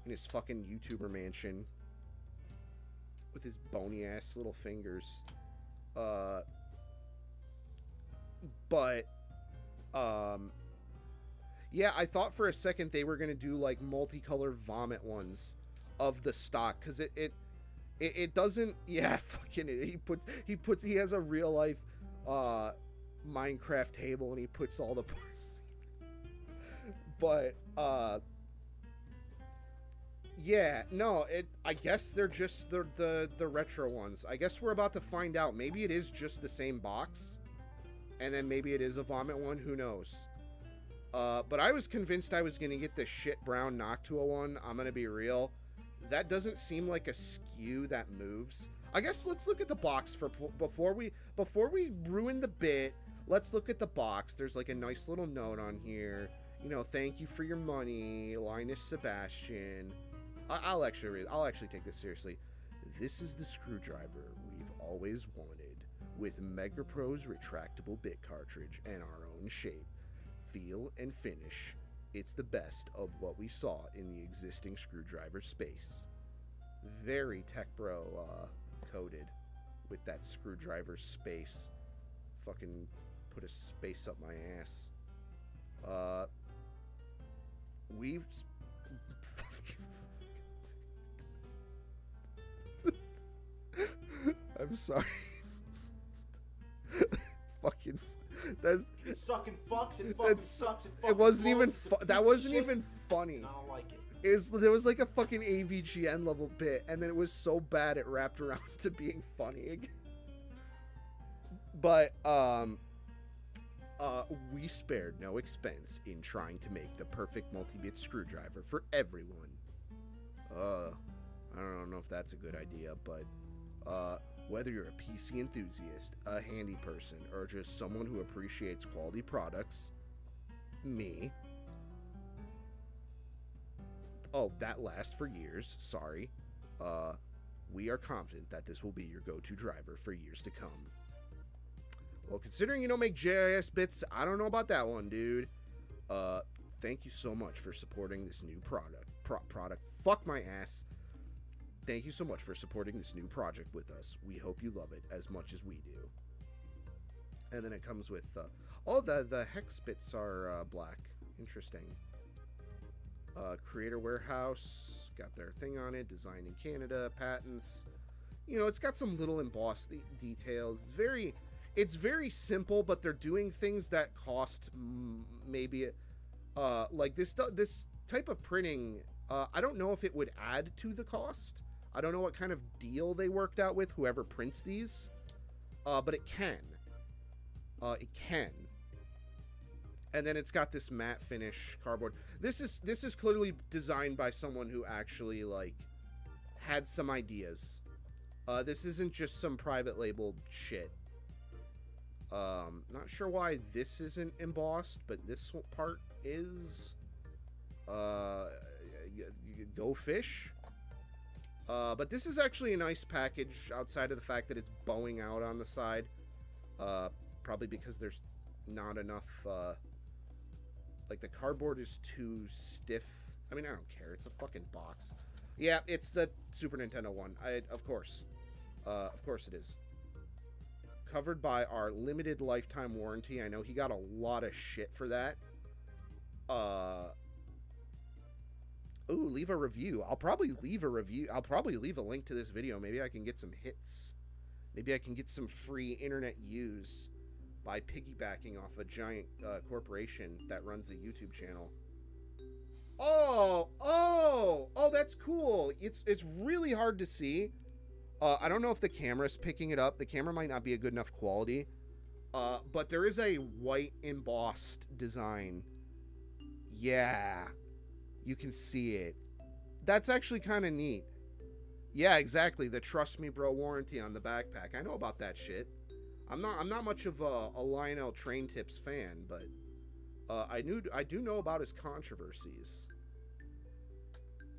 in his fucking YouTuber mansion. with his bony ass little fingers. Yeah, I thought for a second they were gonna do like multicolored vomit ones of the stock, because it doesn't. Yeah, fucking he has a real life Minecraft table and he puts all the parts. But yeah, no, I guess they're just the retro ones. I guess we're about to find out. Maybe it is just the same box, and then maybe it is a vomit one. Who knows? But I was convinced I was gonna get the shit brown Noctua one. I'm gonna be real. That doesn't seem like a SKU that moves. I guess let's look at the box before we ruin the bit. Let's look at the box. There's like a nice little note on here. You know, thank you for your money, Linus Sebastian. I'll actually take this seriously. This is the screwdriver we've always wanted, with MegaPro's retractable bit cartridge and our own shape, feel, and finish. It's the best of what we saw in the existing screwdriver space. Very tech bro coded with that screwdriver space. Fucking put a space up my ass. I'm sorry. Fucking. It sucking fucks. It fucking sucks. It wasn't even. That wasn't even funny. I don't like it. There was like a fucking AVGN level bit, and then it was so bad it wrapped around to being funny again. But we spared no expense in trying to make the perfect multi-bit screwdriver for everyone. I don't know if that's a good idea, but whether you're a PC enthusiast, a handy person, or just someone who appreciates quality products, me. Oh, that lasts for years, sorry. We are confident that this will be your go-to driver for years to come. Well, considering you don't make JIS bits, I don't know about that one, dude. Thank you so much for supporting this new product. Fuck my ass. Thank you so much for supporting this new project with us. We hope you love it as much as we do. And then it comes with, the hex bits are black. Interesting. Creator Warehouse, got their thing on it. Designed in Canada, patents. You know, it's got some little embossed details. It's very simple, but they're doing things that cost maybe, like this type of printing. I don't know if it would add to the cost. I don't know what kind of deal they worked out with whoever prints these, but it can. It can. And then it's got this matte finish cardboard. This is clearly designed by someone who actually like had some ideas. This isn't just some private labeled shit. Not sure why this isn't embossed, but this part is. Go fish. But this is actually a nice package outside of the fact that it's bowing out on the side. Probably because there's not enough, like the cardboard is too stiff. I mean, I don't care. It's a fucking box. Yeah, it's the Super Nintendo one. Of course it is. Covered by our limited lifetime warranty. I know he got a lot of shit for that. Ooh, leave a review. I'll probably leave a review. I'll probably leave a link to this video. Maybe I can get some hits. Maybe I can get some free internet use by piggybacking off a giant corporation that runs a YouTube channel. Oh, that's cool. It's really hard to see. I don't know if the camera's picking it up. The camera might not be a good enough quality. But there is a white embossed design. Yeah. You can see it. That's actually kind of neat. Yeah, exactly. The Trust Me Bro warranty on the backpack. I know about that shit. I'm not much of a Lionel Train Tips fan, but I do know about his controversies.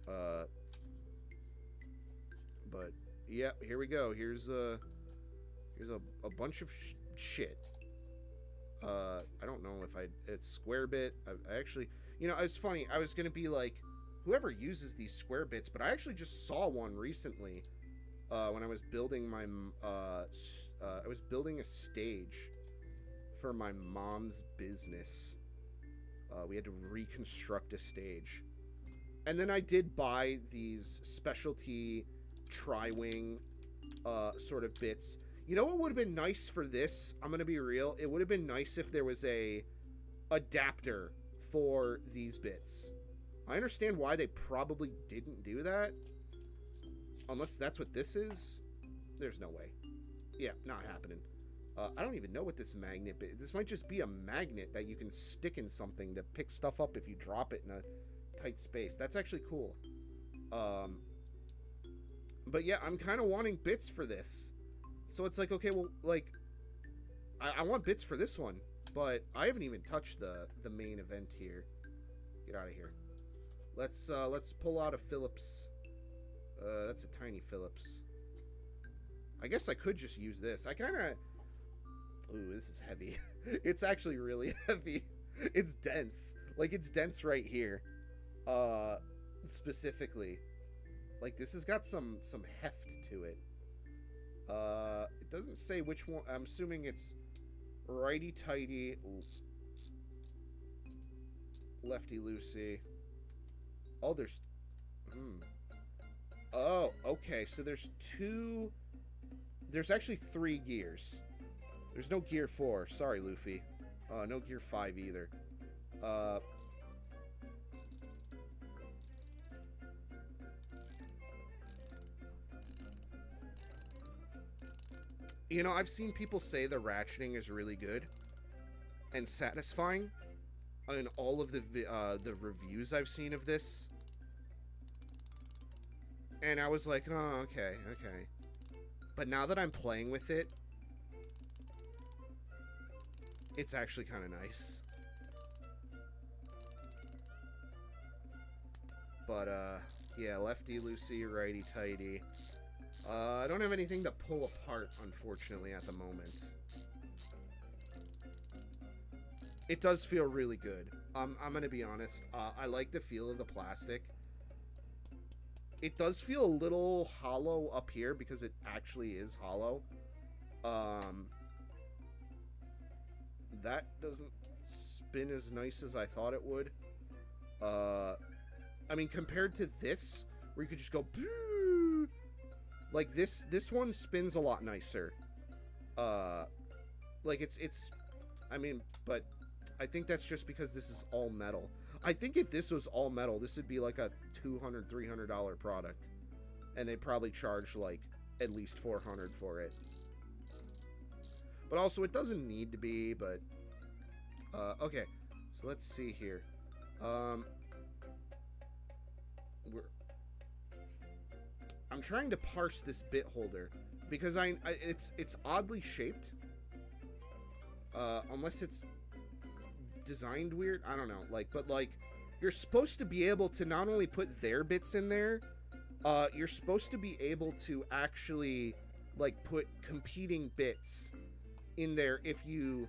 But yeah, here we go. Here's a bunch of shit. I don't know if it's square bit. I actually, you know, it's funny. I was gonna be like, whoever uses these square bits, but I actually just saw one recently. when I was building my I was building a stage for my mom's business. We had to reconstruct a stage, and then I did buy these specialty tri-wing sort of bits. You know what would have been nice for this? I'm gonna be real. It would have been nice if there was a adapter for these bits. I understand why they probably didn't do that. Unless that's what this is. There's no way. Yeah, not happening. I don't even know what this magnet is. This might just be a magnet that you can stick in something to pick stuff up if you drop it in a tight space. That's actually cool. But yeah, I'm kind of wanting bits for this. So it's like, okay, well, like, I want bits for this one. But I haven't even touched the main event here. Get out of here. Let's pull out a Phillips. That's a tiny Phillips. I guess I could just use this. I kind of... Ooh, this is heavy. It's actually really heavy. It's dense. Like, it's dense right here. Specifically. Like, this has got some heft to it. It doesn't say which one. I'm assuming it's righty-tighty. Lefty-loosey. Oh, there's... Oh, okay. So there's two... There's actually 3 gears. There's no gear 4. Sorry, Luffy. No gear 5 either. You know, I've seen people say the ratcheting is really good and satisfying in all of the reviews I've seen of this. And I was like, oh, okay. But now that I'm playing with it, it's actually kind of nice. But, yeah, lefty-loosey, righty-tighty. I don't have anything to pull apart, unfortunately, at the moment. It does feel really good. I'm gonna be honest. I like the feel of the plastic. It does feel a little hollow up here because it actually is hollow. That doesn't spin as nice as I thought it would. I mean, compared to this, where you could just go... Like, this one spins a lot nicer. Like, it's... I mean, but I think that's just because this is all metal. I think if this was all metal, this would be like a $200, $300 product. And they'd probably charge, like, at least $400 for it. But also, it doesn't need to be, but... okay, so let's see here. I'm trying to parse this bit holder because it's oddly shaped. Unless it's designed weird, I don't know. Like, but like, you're supposed to be able to not only put their bits in there, you're supposed to be able to actually like put competing bits in there if you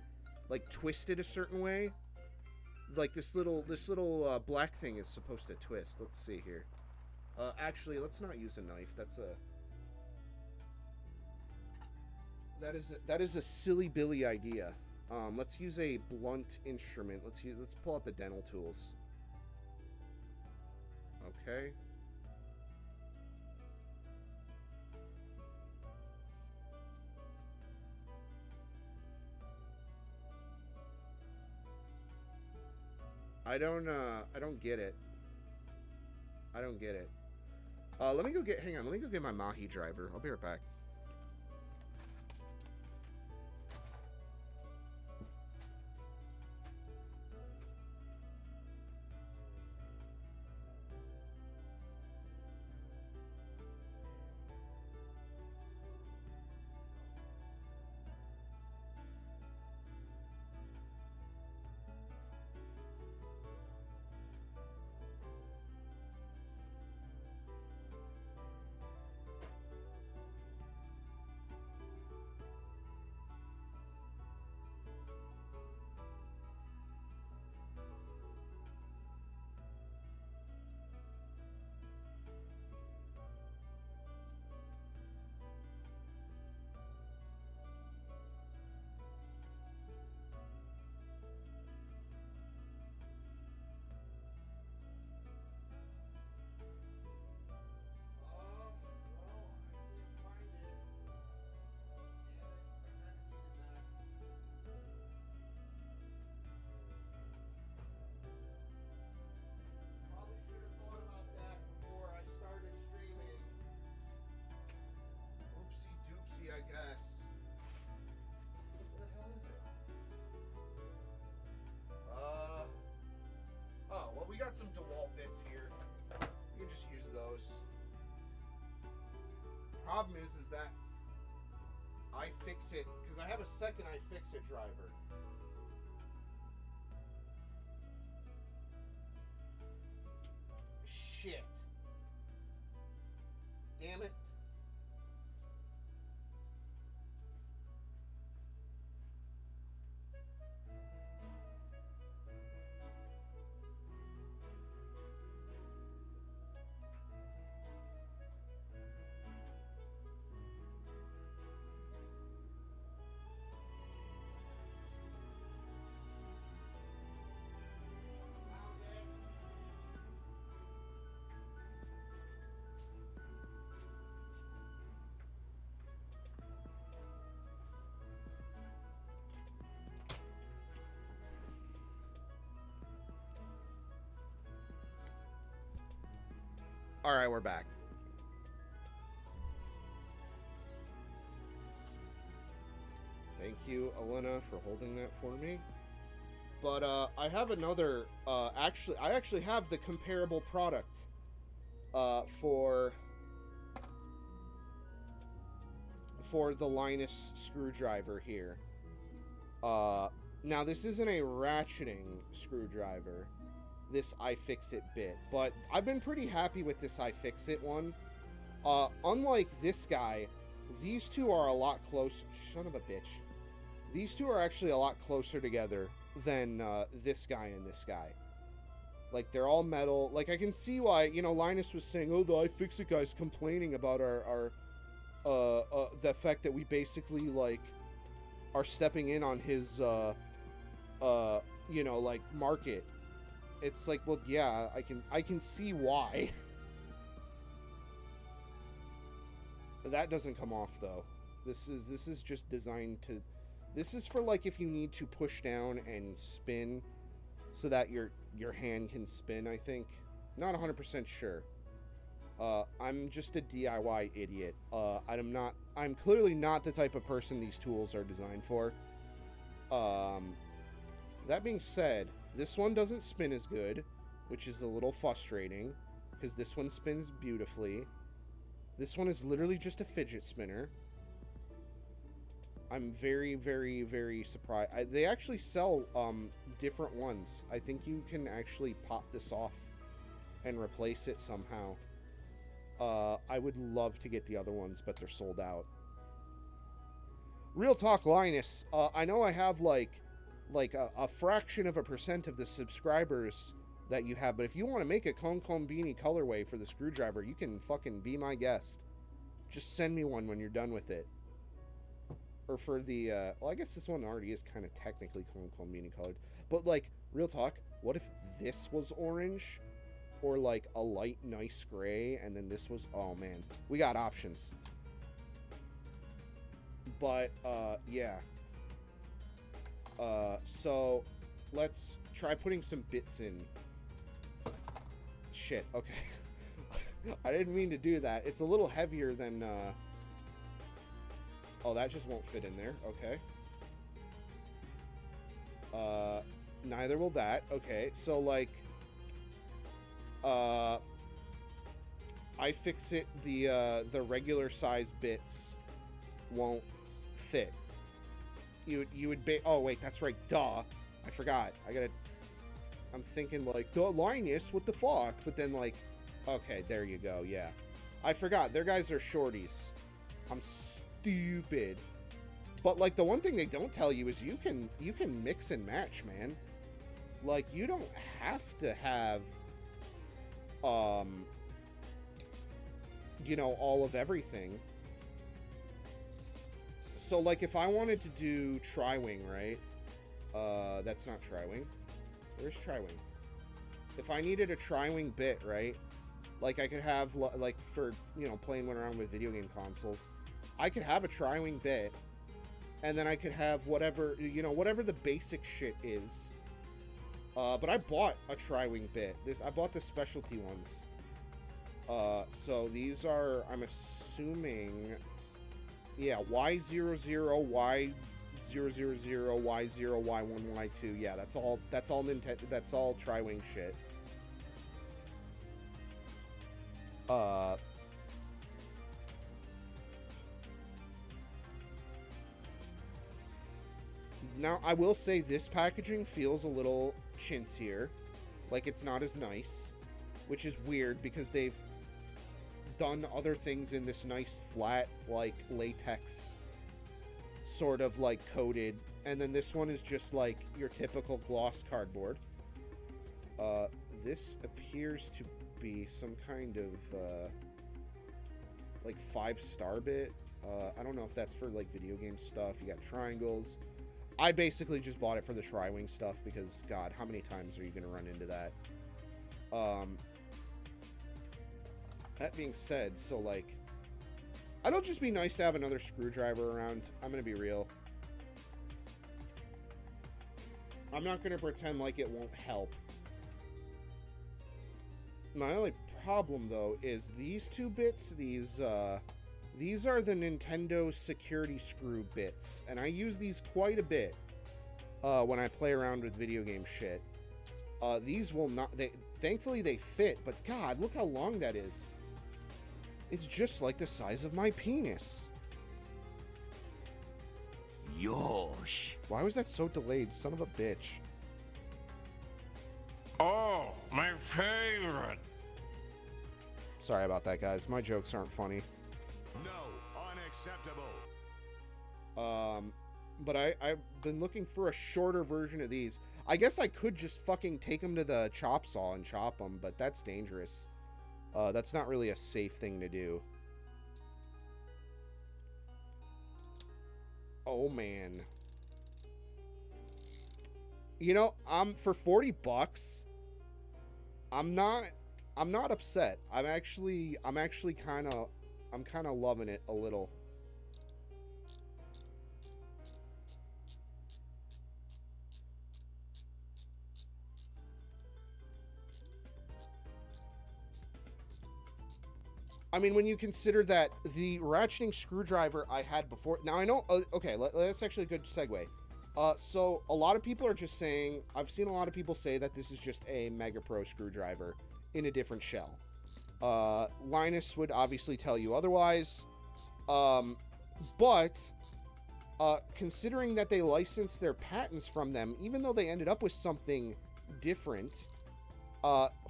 like twist it a certain way. Like this little black thing is supposed to twist. Let's see here. Actually, let's not use a knife. That is a silly billy idea. Let's use a blunt instrument. Let's pull out the dental tools. Okay. I don't get it. I don't get it. Let me go get, hang on, let me go get my Mahi driver. I'll be right back. those. Problem is that iFixit, because I have a second iFixit driver. Shit. Damn it. All right, we're back. Thank you, Elena, for holding that for me. But I have another. I actually have the comparable product for the Linus screwdriver here. Now this isn't a ratcheting screwdriver, this iFixit bit, but I've been pretty happy with this iFixit one. Unlike this guy, these two are a lot close. Son of a bitch. These two are actually a lot closer together than this guy and this guy. Like, they're all metal. Like, I can see why, you know, Linus was saying, oh, the iFixit guy's complaining about our the fact that we basically, like, are stepping in on his, you know, like, market. It's like, well, yeah, I can see why. That doesn't come off, though. This is just designed to... This is for, like, if you need to push down and spin so that your hand can spin, I think. Not 100% sure. I'm just a DIY idiot. I'm clearly not the type of person these tools are designed for. That being said, this one doesn't spin as good, which is a little frustrating, because this one spins beautifully. This one is literally just a fidget spinner. I'm very, very, very surprised. They actually sell different ones. I think you can actually pop this off and replace it somehow. I would love to get the other ones, but they're sold out. Real talk, Linus. I know I have like a fraction of a % of the subscribers that you have, but if you want to make a Comb Beanie colorway for the screwdriver, you can fucking be my guest. Just send me one when you're done with it. Or for the, well, I guess this one already is kind of technically Comb Beanie colored. But, like, real talk, what if this was orange? Or, like, a light, nice gray, and then this was, oh, man. We got options. But, yeah. So, let's try putting some bits in. Shit, okay. I didn't mean to do that. It's a little heavier than, oh, that just won't fit in there. Okay. Neither will that. Okay, so, like, iFixit, the regular size bits won't fit. You would oh, wait, that's right. Duh. I forgot. I'm thinking, like, duh, Linus, what the fuck? But then, like, okay, there you go, yeah. I forgot. Their guys are shorties. I'm stupid. But, like, the one thing they don't tell you is you can mix and match, man. Like, you don't have to have, you know, all of everything. So, like, if I wanted to do tri-wing, right? That's not tri-wing. Where's tri-wing? If I needed a tri-wing bit, right? Like, I could have, like, for, you know, playing one around with video game consoles, I could have a tri-wing bit, and then I could have whatever, you know, whatever the basic shit is. But I bought a tri-wing bit. I bought the specialty ones. So these are, I'm assuming, yeah, Y00, Y000, Y0, Y1, Y2. Yeah, that's all Nintendo. That's all tri-wing shit. Now, I will say this packaging feels a little chintzier. Like, it's not as nice. Which is weird, because they've done other things in this nice flat, like, latex sort of, like, coated. And then this one is just, like, your typical gloss cardboard. This appears to be some kind of, like, 5-star bit. I don't know if that's for, like, video game stuff. You got triangles. I basically just bought it for the Tri-Wing stuff because, God, how many times are you going to run into that? That being said, so, like, it'll just be nice to have another screwdriver around. I'm going to be real. I'm not going to pretend like it won't help. My only problem, though, is these two bits, these are the Nintendo security screw bits, and I use these quite a bit when I play around with video game shit. These will not, thankfully they fit, but God, look how long that is. It's just like the size of my penis. Yosh. Why was that so delayed, son of a bitch? Oh, my favorite. Sorry about that, guys. My jokes aren't funny. No, unacceptable. But I've been looking for a shorter version of these. I guess I could just fucking take them to the chop saw and chop them, but that's dangerous. That's not really a safe thing to do. Oh, man. You know, for 40 bucks, I'm not upset. I'm kind of loving it a little. I mean, when you consider that the ratcheting screwdriver I had before... Now, I know... okay, that's actually a good segue. So, a lot of people are just saying... I've seen a lot of people say that this is just a Mega Pro screwdriver in a different shell. Linus would obviously tell you otherwise. But... considering that they licensed their patents from them, even though they ended up with something different...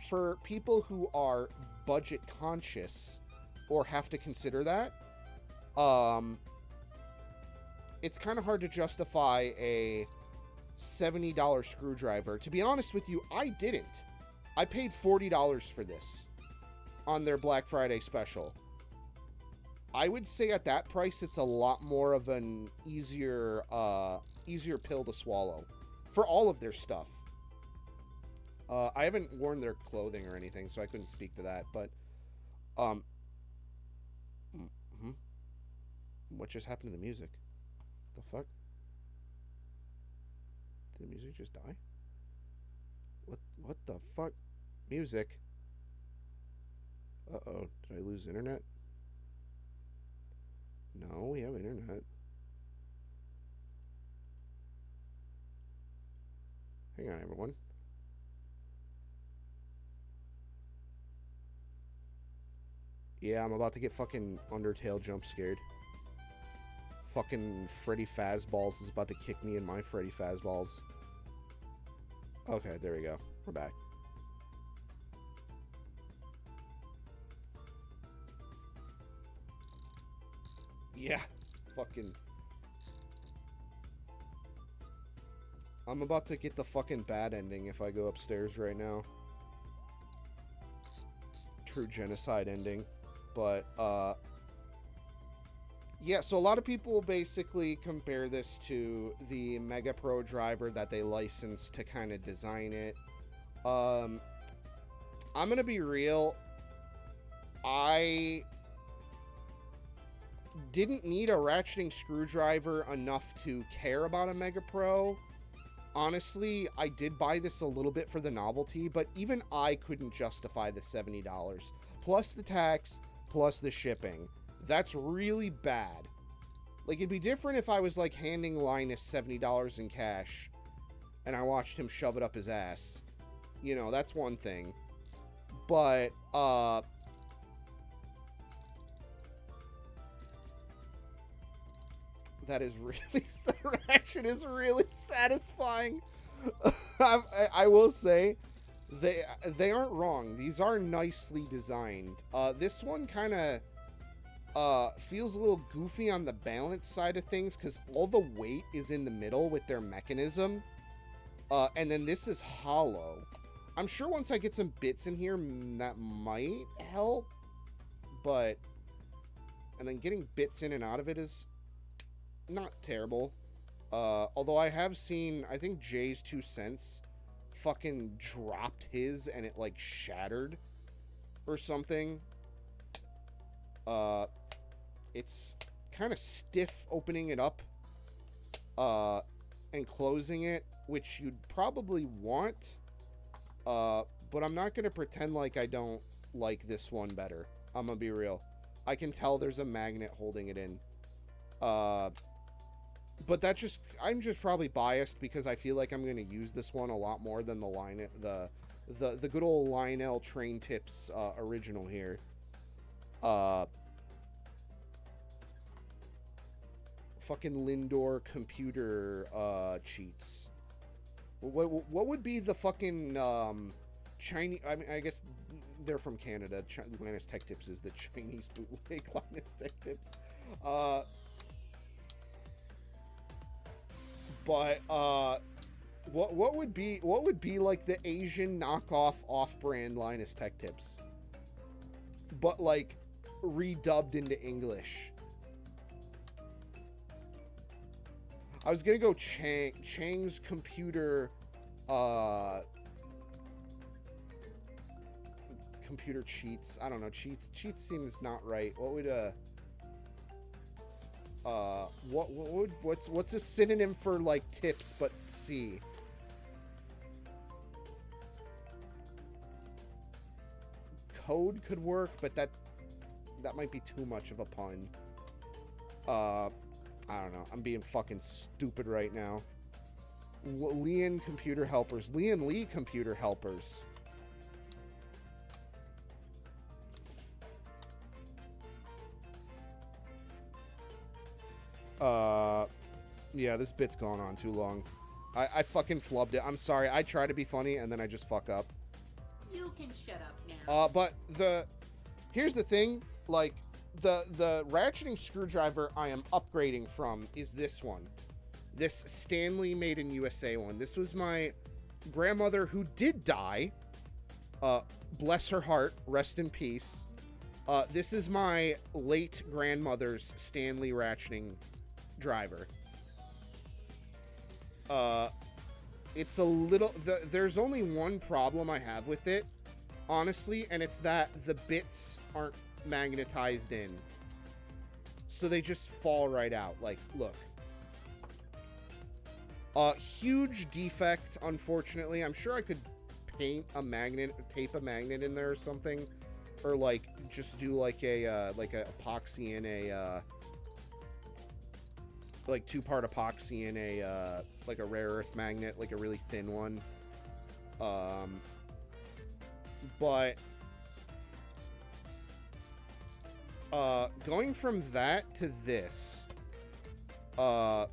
for people who are budget conscious... or have to consider that, it's kind of hard to justify a $70 screwdriver. To be honest with you, I didn't. I paid $40 for this on their Black Friday special. I would say at that price, it's a lot more of an easier pill to swallow for all of their stuff. I haven't worn their clothing or anything, so I couldn't speak to that, but, what just happened to the music? The fuck? Did the music just die? What the fuck? Music? Uh-oh. Did I lose internet? No, we have internet. Hang on, everyone. Yeah, I'm about to get fucking Undertale jump scared. Fucking Freddy Fazballs is about to kick me in my Freddy Fazballs. Okay, there we go. We're back. Yeah, fucking... I'm about to get the fucking bad ending if I go upstairs right now. True genocide ending. But, yeah, so a lot of people basically compare this to the Mega Pro driver that they licensed to kind of design it. I'm gonna be real. I didn't need a ratcheting screwdriver enough to care about a Mega Pro. Honestly, I did buy this a little bit for the novelty, but even I couldn't justify the $70. Plus the tax, plus the shipping. That's really bad. Like, it'd be different if I was, like, handing Linus $70 in cash and I watched him shove it up his ass. You know, that's one thing. But, That is really, that reaction is really satisfying. I will say, they aren't wrong. These are nicely designed. This one kind of feels a little goofy on the balance side of things because all the weight is in the middle with their mechanism. And then this is hollow. I'm sure once I get some bits in here, that might help. But, and then getting bits in and out of it is not terrible. Although I have seen, I think Jay's 2 cents fucking dropped his and it like shattered or something. It's kind of stiff opening it up and closing it, which you'd probably want. But I'm not going to pretend like I don't like this one better. I'm going to be real. I can tell there's a magnet holding it in. But that just, I'm just probably biased because I feel like I'm going to use this one a lot more than the good old Lionel Train Tips original here. Fucking Lindor computer cheats. What would be the fucking Chinese? I mean, I guess they're from Canada. Linus Tech Tips is the Chinese bootleg Linus Tech Tips. But what would be like the Asian knockoff off-brand Linus Tech Tips, but like redubbed into English? I was gonna go Chang's computer computer cheats. I don't know, cheats seems not right. What would what's a synonym for like tips but C? Code could work, but that might be too much of a pun. I don't know. I'm being fucking stupid right now. Lian Computer Helpers. Lian Lee Computer Helpers. Yeah, this bit's gone on too long. I fucking flubbed it. I'm sorry. I try to be funny and then I just fuck up. You can shut up now. But here's the thing, like, the ratcheting screwdriver I am upgrading from is this one. This Stanley Made in USA one. This was my grandmother who did die. Bless her heart. Rest in peace. This is my late grandmother's Stanley ratcheting driver. It's a little... There's only one problem I have with it, honestly, and it's that the bits aren't magnetized in. So they just fall right out. Like, look. Huge defect, unfortunately. I'm sure I could paint a magnet, tape a magnet in there or something. Or, like, just do, like a epoxy in a, like, 2-part epoxy in a, like a rare earth magnet, like a really thin one. But going from that to this, I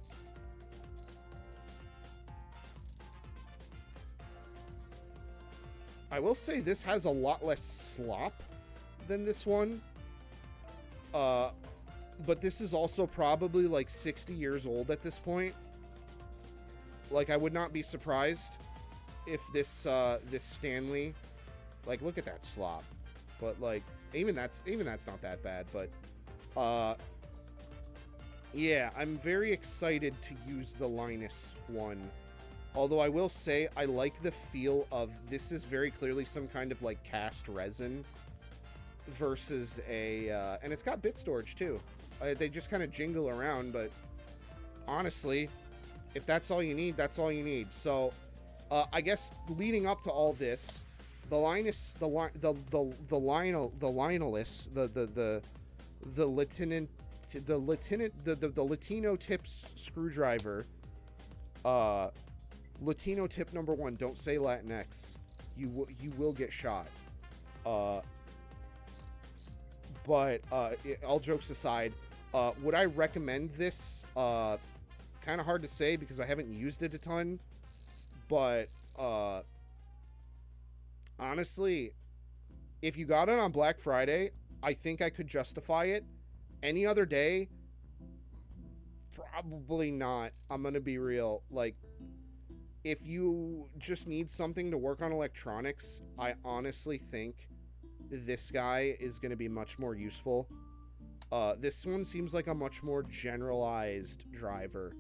will say this has a lot less slop than this one. But this is also probably like 60 years old at this point. Like, I would not be surprised if this this Stanley, like, look at that slop. But like, even that's not that bad. But yeah, I'm very excited to use the Linus one. Although I will say I like the feel of this. Is very clearly some kind of like cast resin versus a and it's got bit storage too. They just kind of jingle around, but honestly, if that's all you need, that's all you need. So I guess leading up to all this, the Linus, the Latino tips screwdriver. Latino tip number 1: don't say Latinx. You will get shot. But all jokes aside, Would I recommend this? Kind of hard to say because I haven't used it a ton. But, honestly, if you got it on Black Friday, I think I could justify it. Any other day, probably not. I'm going to be real. Like, if you just need something to work on electronics, I honestly think this guy is going to be much more useful. This one seems like a much more generalized driver,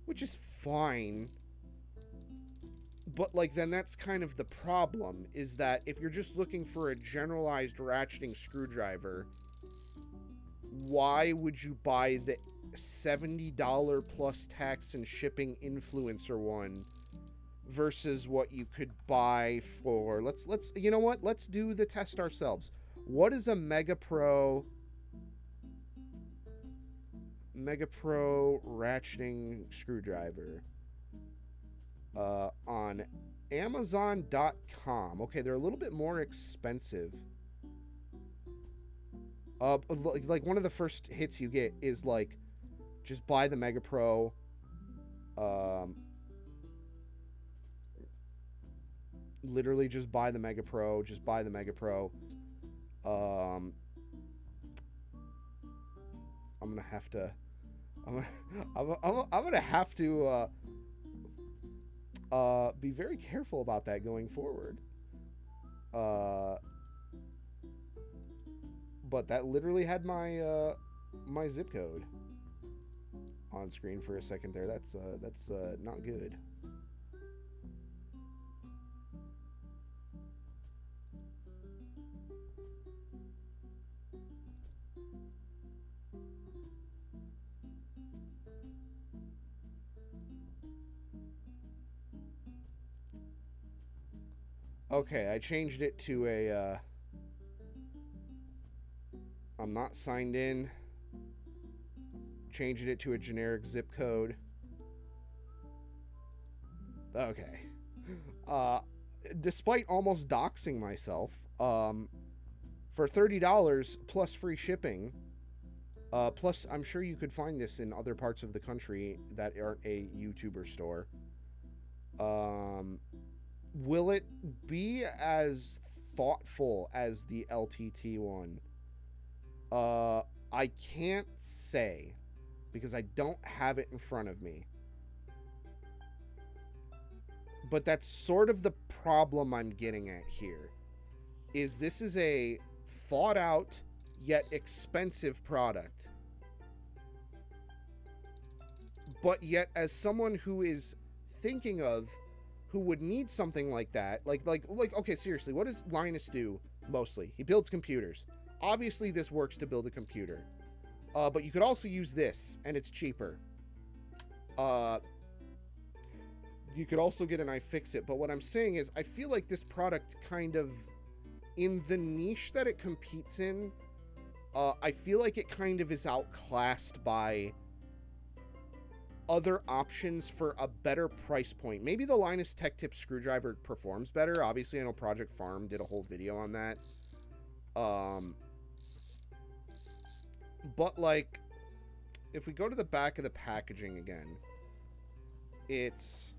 which is fine. But, like, then that's kind of the problem, is that if you're just looking for a generalized ratcheting screwdriver, why would you buy the $70 plus tax and shipping influencer one versus what you could buy for... Let's you know what? Let's do the test ourselves. What is a Mega Pro ratcheting screwdriver? On Amazon.com. Okay, they're a little bit more expensive. Like one of the first hits you get is like, just buy the Mega Pro. Literally just buy the Mega Pro. Just buy the Mega Pro. I'm gonna have to. I'm gonna have to. Be very careful about that going forward. But that literally had my my zip code on screen for a second there. That's not good. Okay, I changed it to a, I'm not signed in. Changed it to a generic zip code. Okay. Despite almost doxing myself, for $30 plus free shipping, plus I'm sure you could find this in other parts of the country that aren't a YouTuber store. Will it be as thoughtful as the LTT one? I can't say because I don't have it in front of me. But that's sort of the problem I'm getting at here. Is this is a thought out yet expensive product. But yet as someone who is thinking of who would need something like that, like okay, seriously, what does Linus do mostly? He builds computers. Obviously this works to build a computer, but you could also use this and it's cheaper. You could also get an iFixit, but what I'm saying is I feel like this product kind of, in the niche that it competes in, I feel like it kind of is outclassed by other options for a better price point. Maybe the Linus Tech Tip screwdriver performs better. Obviously, I know Project Farm did a whole video on that. But, like, if we go to the back of the packaging again, it's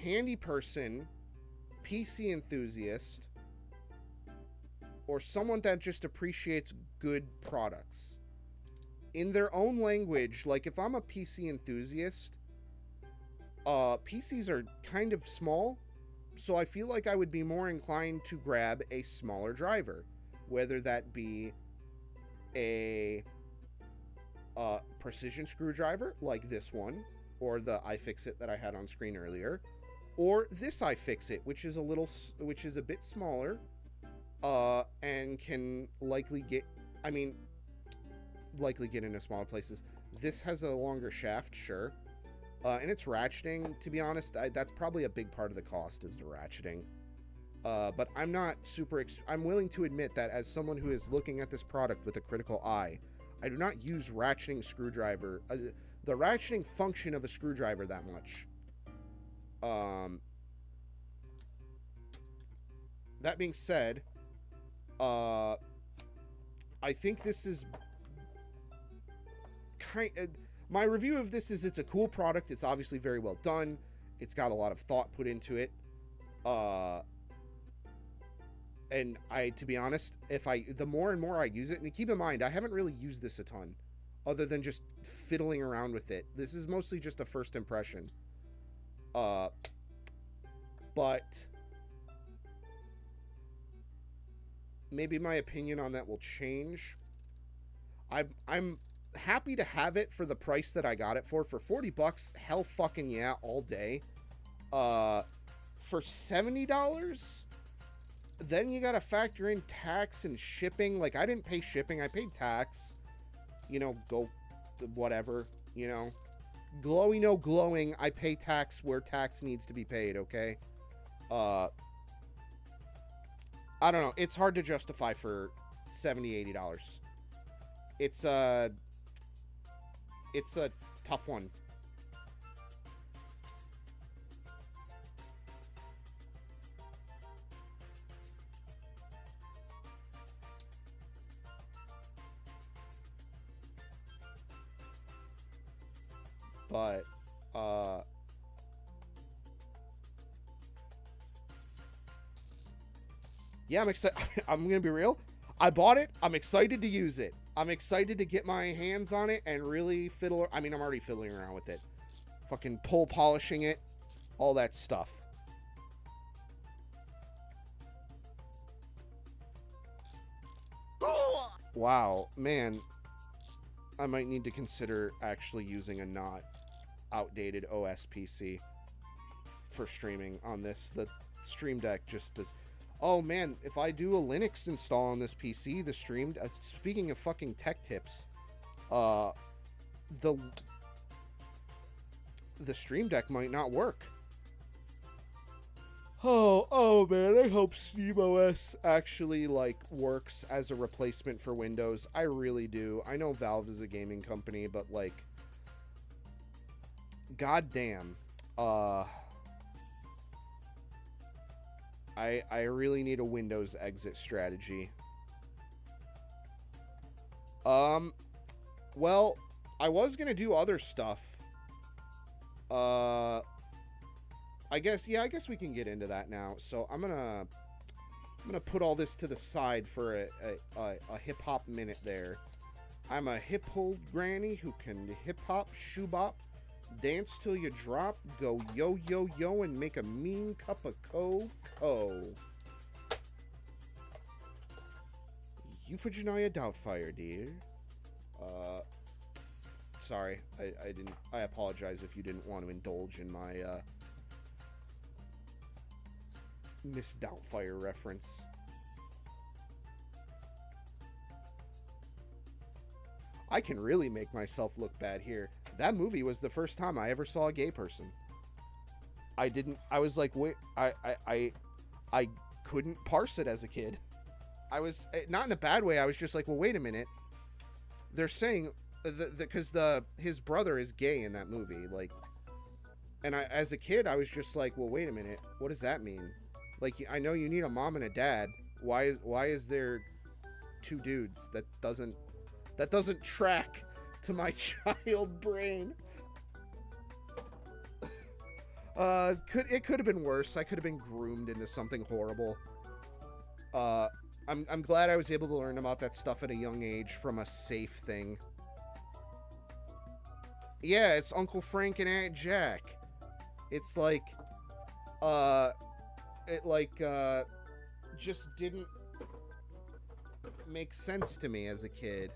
handy person, PC enthusiast, or someone that just appreciates good products. In their own language, like if I'm a PC enthusiast, PCs are kind of small, so I feel like I would be more inclined to grab a smaller driver, whether that be a precision screwdriver like this one, or the iFixit that I had on screen earlier, or this iFixit, which is a bit smaller, and can likely get into smaller places. This has a longer shaft, sure. And it's ratcheting, to be honest. That's probably a big part of the cost is the ratcheting. But I'm not super... I'm willing to admit that as someone who is looking at this product with a critical eye, I do not use ratcheting screwdriver... the ratcheting function of a screwdriver that much. That being said, I think this is my review of this is it's a cool product. It's obviously very well done. It's got a lot of thought put into it. And to be honest, the more and more I use it, and keep in mind, I haven't really used this a ton, other than just fiddling around with it. This is mostly just a first impression. But maybe my opinion on that will change. I'm happy to have it for the price that I got it for 40 bucks. Hell fucking yeah, all day. For $70, then you gotta factor in tax and shipping. Like, I didn't pay shipping, I paid tax. You know, go whatever, you know. Glowy no glowing, I pay tax where tax needs to be paid, okay? I don't know, it's hard to justify for $70, $80. It's a tough one. But, yeah, I'm excited. I'm gonna be real. I bought it. I'm excited to use it. I'm excited to get my hands on it and really fiddle. I mean, I'm already fiddling around with it. Fucking pull polishing it. All that stuff. Wow, man. I might need to consider actually using a not outdated OS PC for streaming on this. The Stream Deck just does. Oh man, if I do a Linux install on this PC, the stream. Speaking of fucking tech tips, the Stream Deck might not work. Oh man, I hope SteamOS actually like works as a replacement for Windows. I really do. I know Valve is a gaming company, but like, goddamn, I really need a Windows exit strategy. Well, I was gonna do other stuff. I guess we can get into that now. So I'm gonna put all this to the side for a hip hop minute there. I'm a hip hop granny who can hip hop, shoe bop, dance till you drop, go yo yo yo, and make a mean cup of cocoa. Euphigenia Doubtfire, dear. Sorry, I didn't. I apologize if you didn't want to indulge in my Miss Doubtfire reference. I can really make myself look bad here. That movie was the first time I ever saw a gay person. I was like, wait, I couldn't parse it as a kid. I was, not in a bad way, I was just like, well, wait a minute. They're saying, because his brother is gay in that movie, like, and as a kid, I was just like, well, wait a minute, what does that mean? Like, I know you need a mom and a dad. Why is there two dudes? That doesn't track to my child brain. It could have been worse. I could have been groomed into something horrible. I'm glad I was able to learn about that stuff at a young age from a safe thing. Yeah, it's Uncle Frank and Aunt Jack. It's like, just didn't make sense to me as a kid.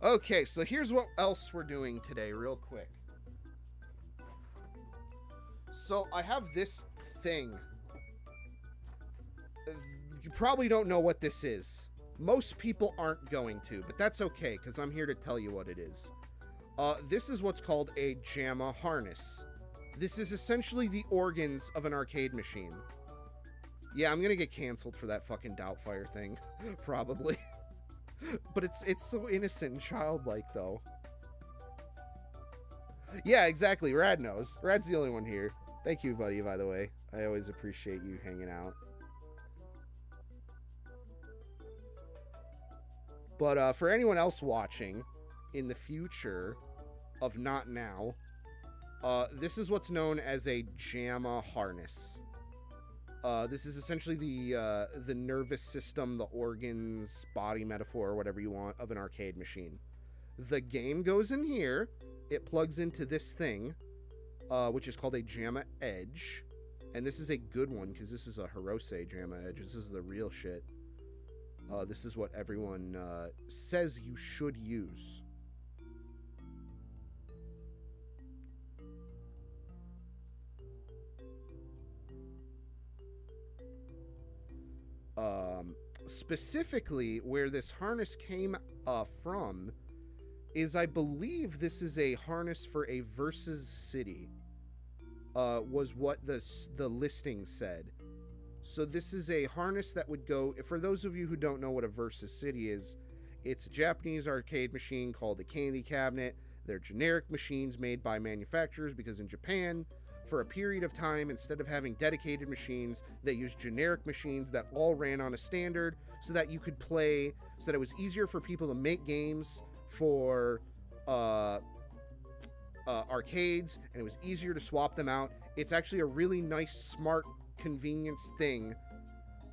Okay, so here's what else we're doing today, real quick. So I have this thing. You probably don't know what this is. Most people aren't going to, but that's okay, because I'm here to tell you what it is. This is what's called a JAMA harness. This is essentially the organs of an arcade machine. Yeah, I'm gonna get canceled for that fucking Doubtfire thing. Probably. But it's so innocent and childlike, though. Yeah, exactly. Rad knows. Rad's the only one here. Thank you, buddy, by the way. I always appreciate you hanging out. But for anyone else watching in the future of not now, this is what's known as a JAMA harness. This is essentially the nervous system, the organs, body metaphor, whatever you want, of an arcade machine. The game goes in here. It plugs into this thing, which is called a JAMA Edge. And this is a good one because this is a Hirose JAMA Edge. This is the real shit. This is what everyone says you should use. Specifically, where this harness came from is, I believe this is a harness for a Versus City, was what the listing said. So this is a harness that would go, for those of you who don't know what a Versus City is, it's a Japanese arcade machine called a candy cabinet. They're generic machines made by manufacturers because in Japan, for a period of time, instead of having dedicated machines, they used generic machines that all ran on a standard so that you could play, so that it was easier for people to make games for arcades, and it was easier to swap them out. It's actually a really nice, smart convenience thing.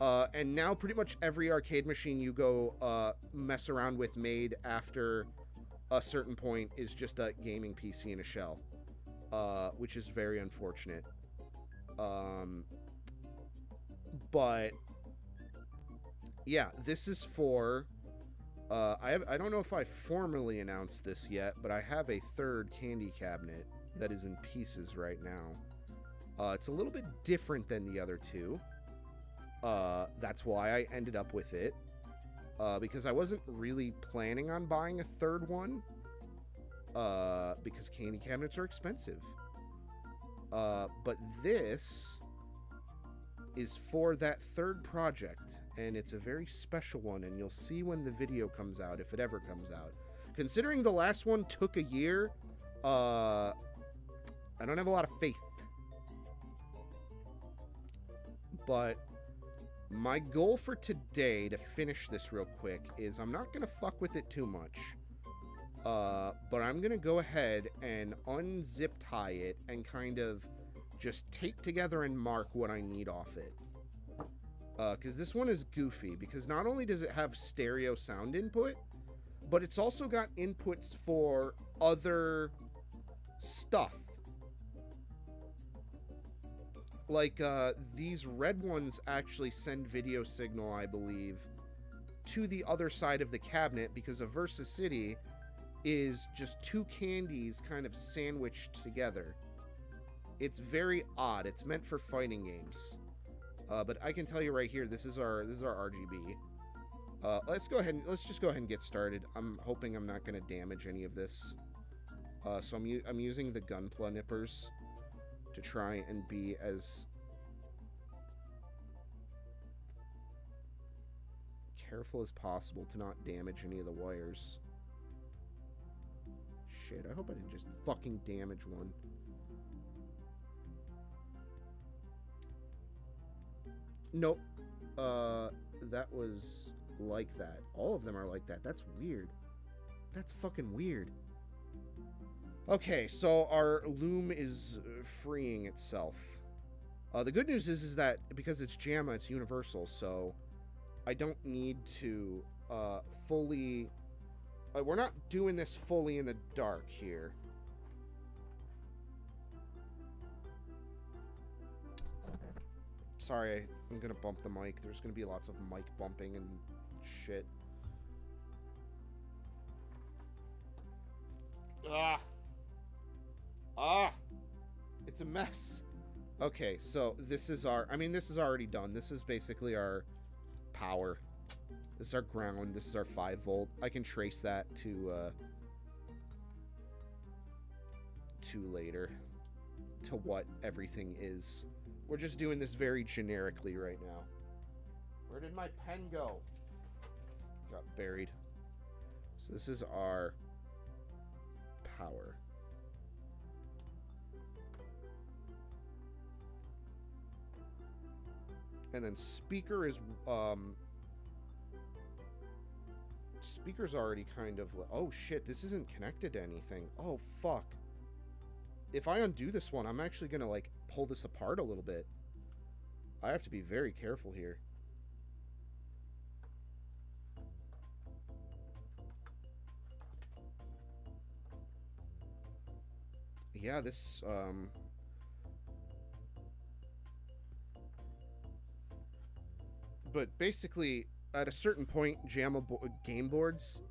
And now pretty much every arcade machine you go mess around with made after a certain point is just a gaming PC in a shell. Which is very unfortunate. But yeah, this is for I don't know if I formally announced this yet, but I have a third candy cabinet that is in pieces right now. It's a little bit different than the other two. That's why I ended up with it, because I wasn't really planning on buying a third one. Because candy cabinets are expensive. But this is for that third project, and it's a very special one, and you'll see when the video comes out, if it ever comes out. Considering the last one took a year, I don't have a lot of faith. But my goal for today, to finish this real quick, is I'm not going to fuck with it too much. But I'm going to go ahead and unzip tie it and kind of just tape together and mark what I need off it. Because this one is goofy, because not only does it have stereo sound input, but it's also got inputs for other stuff. Like, these red ones actually send video signal, I believe, to the other side of the cabinet, because a Versus City is just two candies kind of sandwiched together. It's very odd. It's meant for fighting games. But I can tell you right here, this is our RGB. Let's just go ahead and get started. I'm hoping I'm not going to damage any of this. So I'm using the Gunpla nippers to try and be as careful as possible to not damage any of the wires. Shit, I hope I didn't just fucking damage one. Nope. That was like that. All of them are like that. That's weird. That's fucking weird. Okay, so our loom is freeing itself. The good news is that because it's JAMA, it's universal, so I don't need to fully... we're not doing this fully in the dark here. Sorry, I'm gonna bump the mic. There's gonna be lots of mic bumping and shit. It's a mess. Okay, so this is our... I mean, this is already done. This is basically our power. This is our ground. This is our 5 volt. I can trace that to later, to what everything is. We're just doing this very generically right now. Where did my pen go? Got buried. So this is our power. And then speaker is speaker's already kind of... Oh, shit, this isn't connected to anything. Oh, fuck. If I undo this one, I'm actually gonna, like, pull this apart a little bit. I have to be very careful here. Yeah, this, But basically, at a certain point, game boards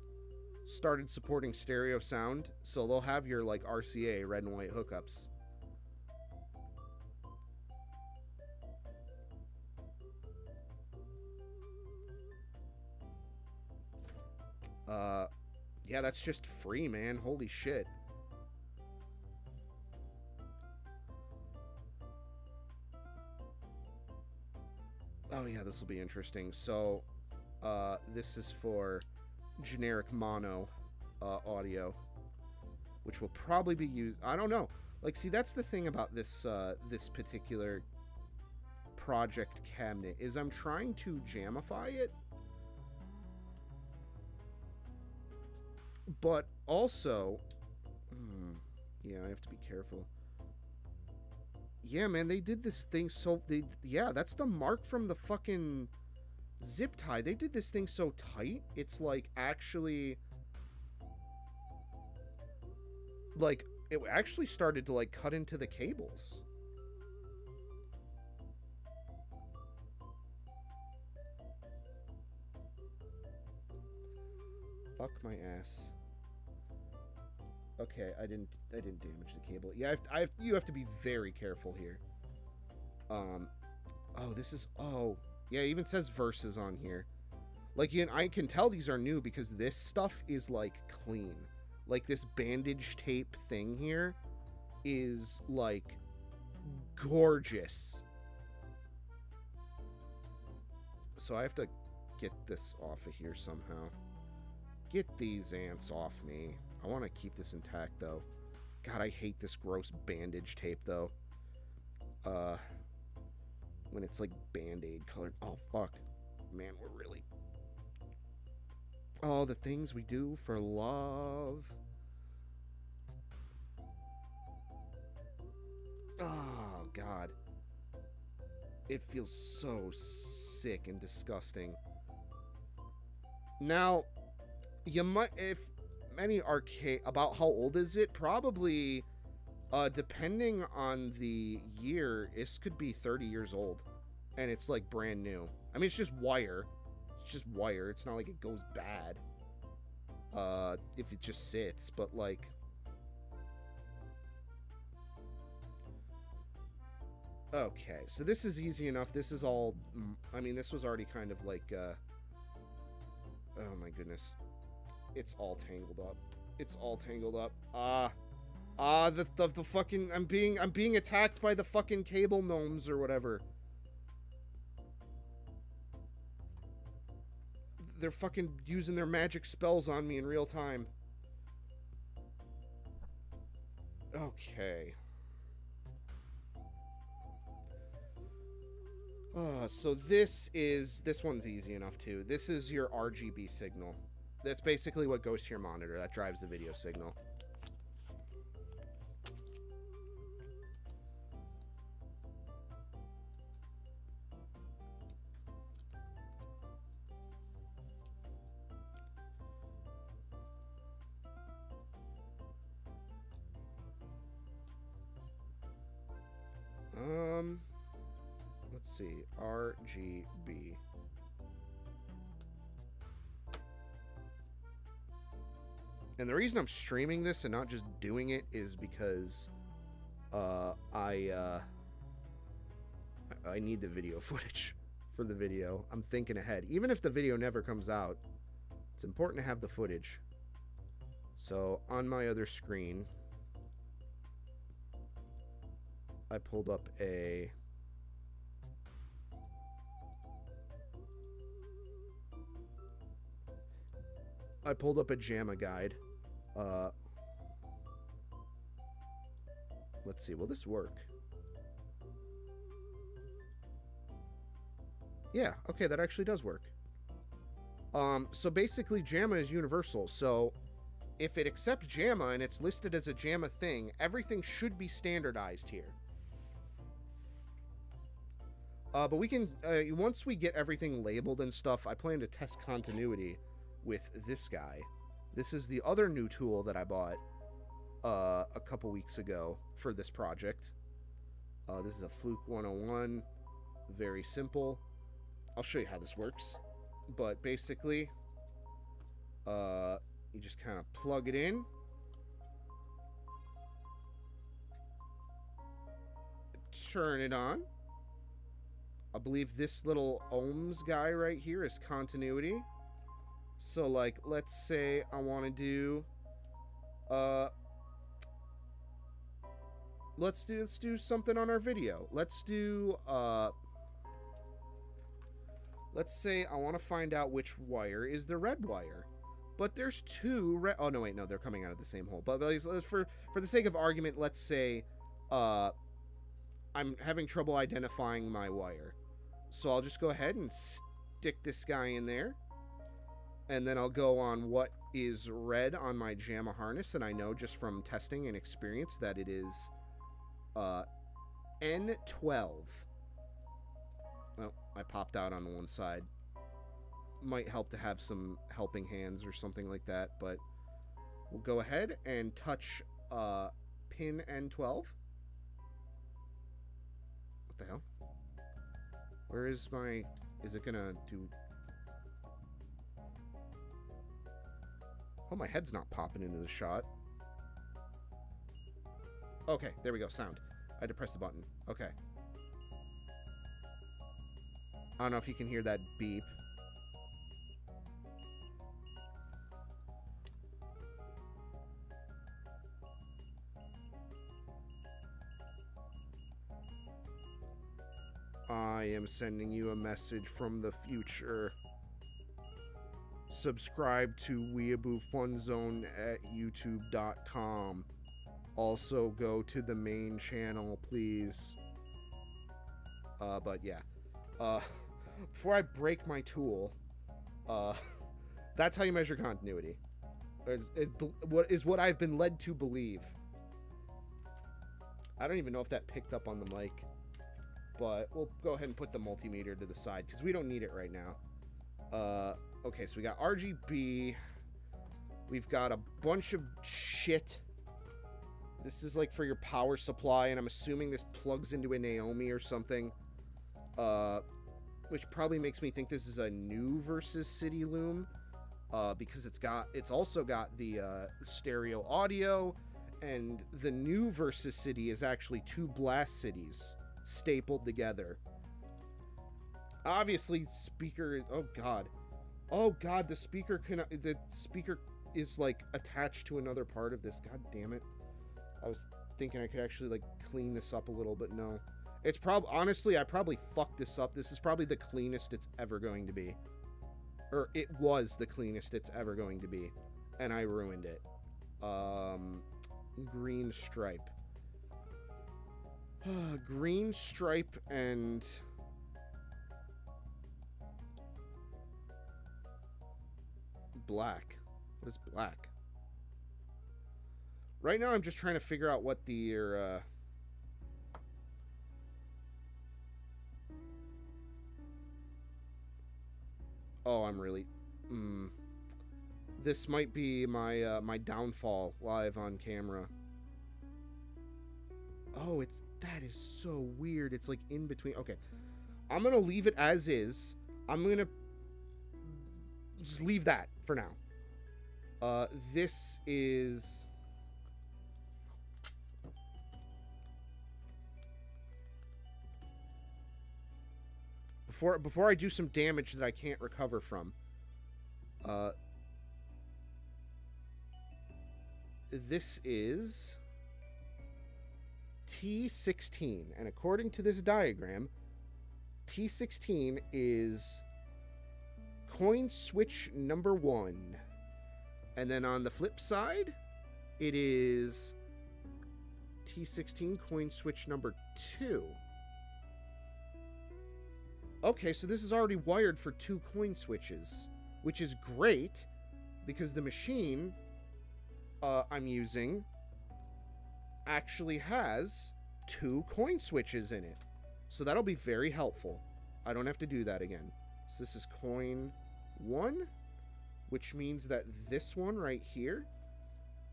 started supporting stereo sound, so they'll have your, like, RCA, red and white hookups. Yeah, that's just free, man. Holy shit. Oh yeah, this will be interesting. So, this is for generic mono audio, which will probably be used. I don't know. Like, see, that's the thing about this this particular project cabinet is I'm trying to jamify it, but also, yeah, I have to be careful. Yeah, man, they did this thing so... yeah, that's the mark from the fucking zip tie. They did this thing so tight, it's, like, actually... Like, it actually started to, like, cut into the cables. Fuck my ass. Okay, I didn't damage the cable. Yeah, you have to be very careful here. Oh, this is... Oh, yeah, it even says verses on here. Like, I can tell these are new because this stuff is, like, clean. Like, this bandage tape thing here is, like, gorgeous. So I have to get this off of here somehow. Get these ants off me. I want to keep this intact, though. God, I hate this gross bandage tape, though. When it's, like, Band-Aid colored. Oh, fuck. Man, we're really... Oh, the things we do for love. Oh, God. It feels so sick and disgusting. Now, you might... If... Many arcade... About how old is it? Probably, depending on the year, this could be 30 years old. And it's, like, brand new. I mean, it's just wire. It's just wire. It's not like it goes bad. If it just sits. But, like... Okay, so this is easy enough. This is all... I mean, this was already kind of like, oh, my goodness. It's all tangled up. It's all tangled up. The fucking... I'm being attacked by the fucking cable gnomes or whatever. They're fucking using their magic spells on me in real time. Okay. So this one's easy enough too. This is your RGB signal. That's basically what goes to your monitor. That drives the video signal. Let's see. RGB. And the reason I'm streaming this and not just doing it is because I need the video footage for the video. I'm thinking ahead. Even if the video never comes out, it's important to have the footage. So on my other screen, I pulled up a... JAMA guide. Let's see, will this work? Yeah, okay, that actually does work. So basically, JAMA is universal. So if it accepts JAMA and it's listed as a JAMA thing, everything should be standardized here. But we can, once we get everything labeled and stuff, I plan to test continuity with this guy. This is the other new tool that I bought a couple weeks ago for this project. This is a Fluke 101. Very simple. I'll show you how this works. But basically, you just kind of plug it in. Turn it on. I believe this little ohms guy right here is continuity. So, like, let's say I want to do, let's do something on our video. Let's do, let's say I want to find out which wire is the red wire. But there's two red, oh no, wait, no, they're coming out of the same hole. But for the sake of argument, let's say, I'm having trouble identifying my wire. So I'll just go ahead and stick this guy in there. And then I'll go on what is red on my JAMA harness. And I know just from testing and experience that it is N12. Well, I popped out on the one side. Might help to have some helping hands or something like that. But we'll go ahead and touch pin N12. What the hell? Where is my... Is it gonna do... Oh, my head's not popping into the shot. Okay, there we go. Sound. I had to press the button. Okay. I don't know if you can hear that beep. I am sending you a message from the future. Subscribe to WEEABOO-FUNZONE at youtube.com. Also go to the main channel, please. But yeah. Before I break my tool, that's how you measure continuity. What I've been led to believe. I don't even know if that picked up on the mic. But we'll go ahead and put the multimeter to the side because we don't need it right now. Okay, so we got RGB. We've got a bunch of shit. This is like for your power supply, and I'm assuming this plugs into a Naomi or something. Which probably makes me think this is a new versus City Loom. Because it's also got the stereo audio, and the new versus City is actually two Blast Cities stapled together. Obviously, speaker. Oh god, the speaker is like attached to another part of this. God damn it! I was thinking I could actually like clean this up a little, but no. It's honestly, I probably fucked this up. This is probably the cleanest it's ever going to be, or it was the cleanest it's ever going to be, and I ruined it. Green stripe. Green stripe and black. What is black? Right now I'm just trying to figure out what the Oh, I'm really this might be my my downfall live on camera. Oh, that is so weird. It's like in between. Okay. I'm going to leave it as is. I'm going to just leave that for now. This is... Before I do some damage that I can't recover from. This is... T16, and according to this diagram, T16 is coin switch number 1, and then on the flip side, it is T16 coin switch number 2. Okay, so this is already wired for 2 coin switches. which is great because the machine I'm using actually has 2 coin switches in it. So that'll be very helpful. I don't have to do that again. So this is coin 1, which means that this one right here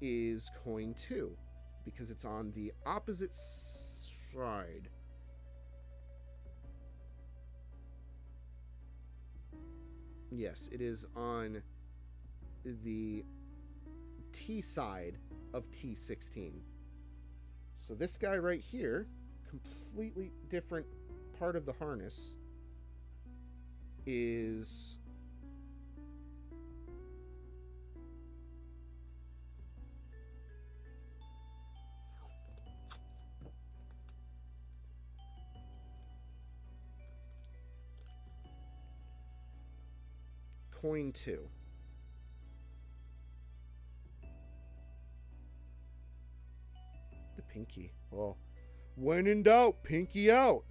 is coin 2 because it's on the opposite side. Yes, it is on the T side of T16. So this guy right here, completely different part of the harness, is coin 2. The pinky. Oh, when in doubt, pinky out.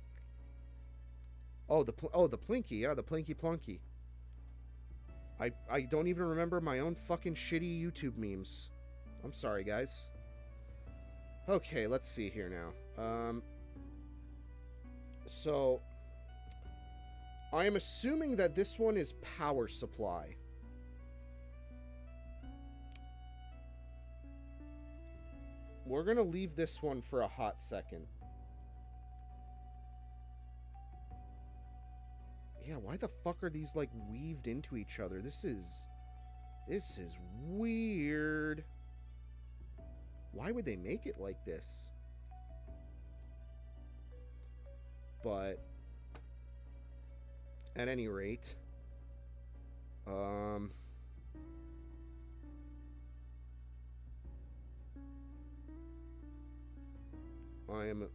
Oh, the plinky. Yeah, the plinky plunky. I don't even remember my own fucking shitty YouTube memes. I'm sorry, guys. Okay, let's see here now. So I am assuming that this one is power supply. We're going to leave this one for a hot second. Yeah, why the fuck are these, like, weaved into each other? This is weird. Why would they make it like this? But at any rate, I am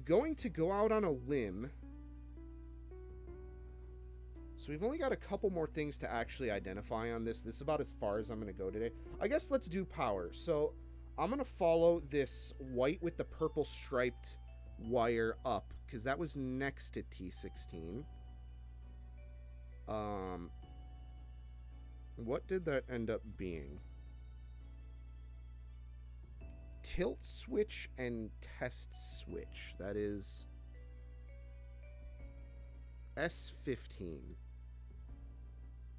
going to go out on a limb. So we've only got a couple more things to actually identify on this. This is about as far as I'm going to go today. I guess let's do power. So I'm going to follow this white with the purple striped wire up, because that was next to T16. What did that end up being? Tilt switch and test switch. That is S15.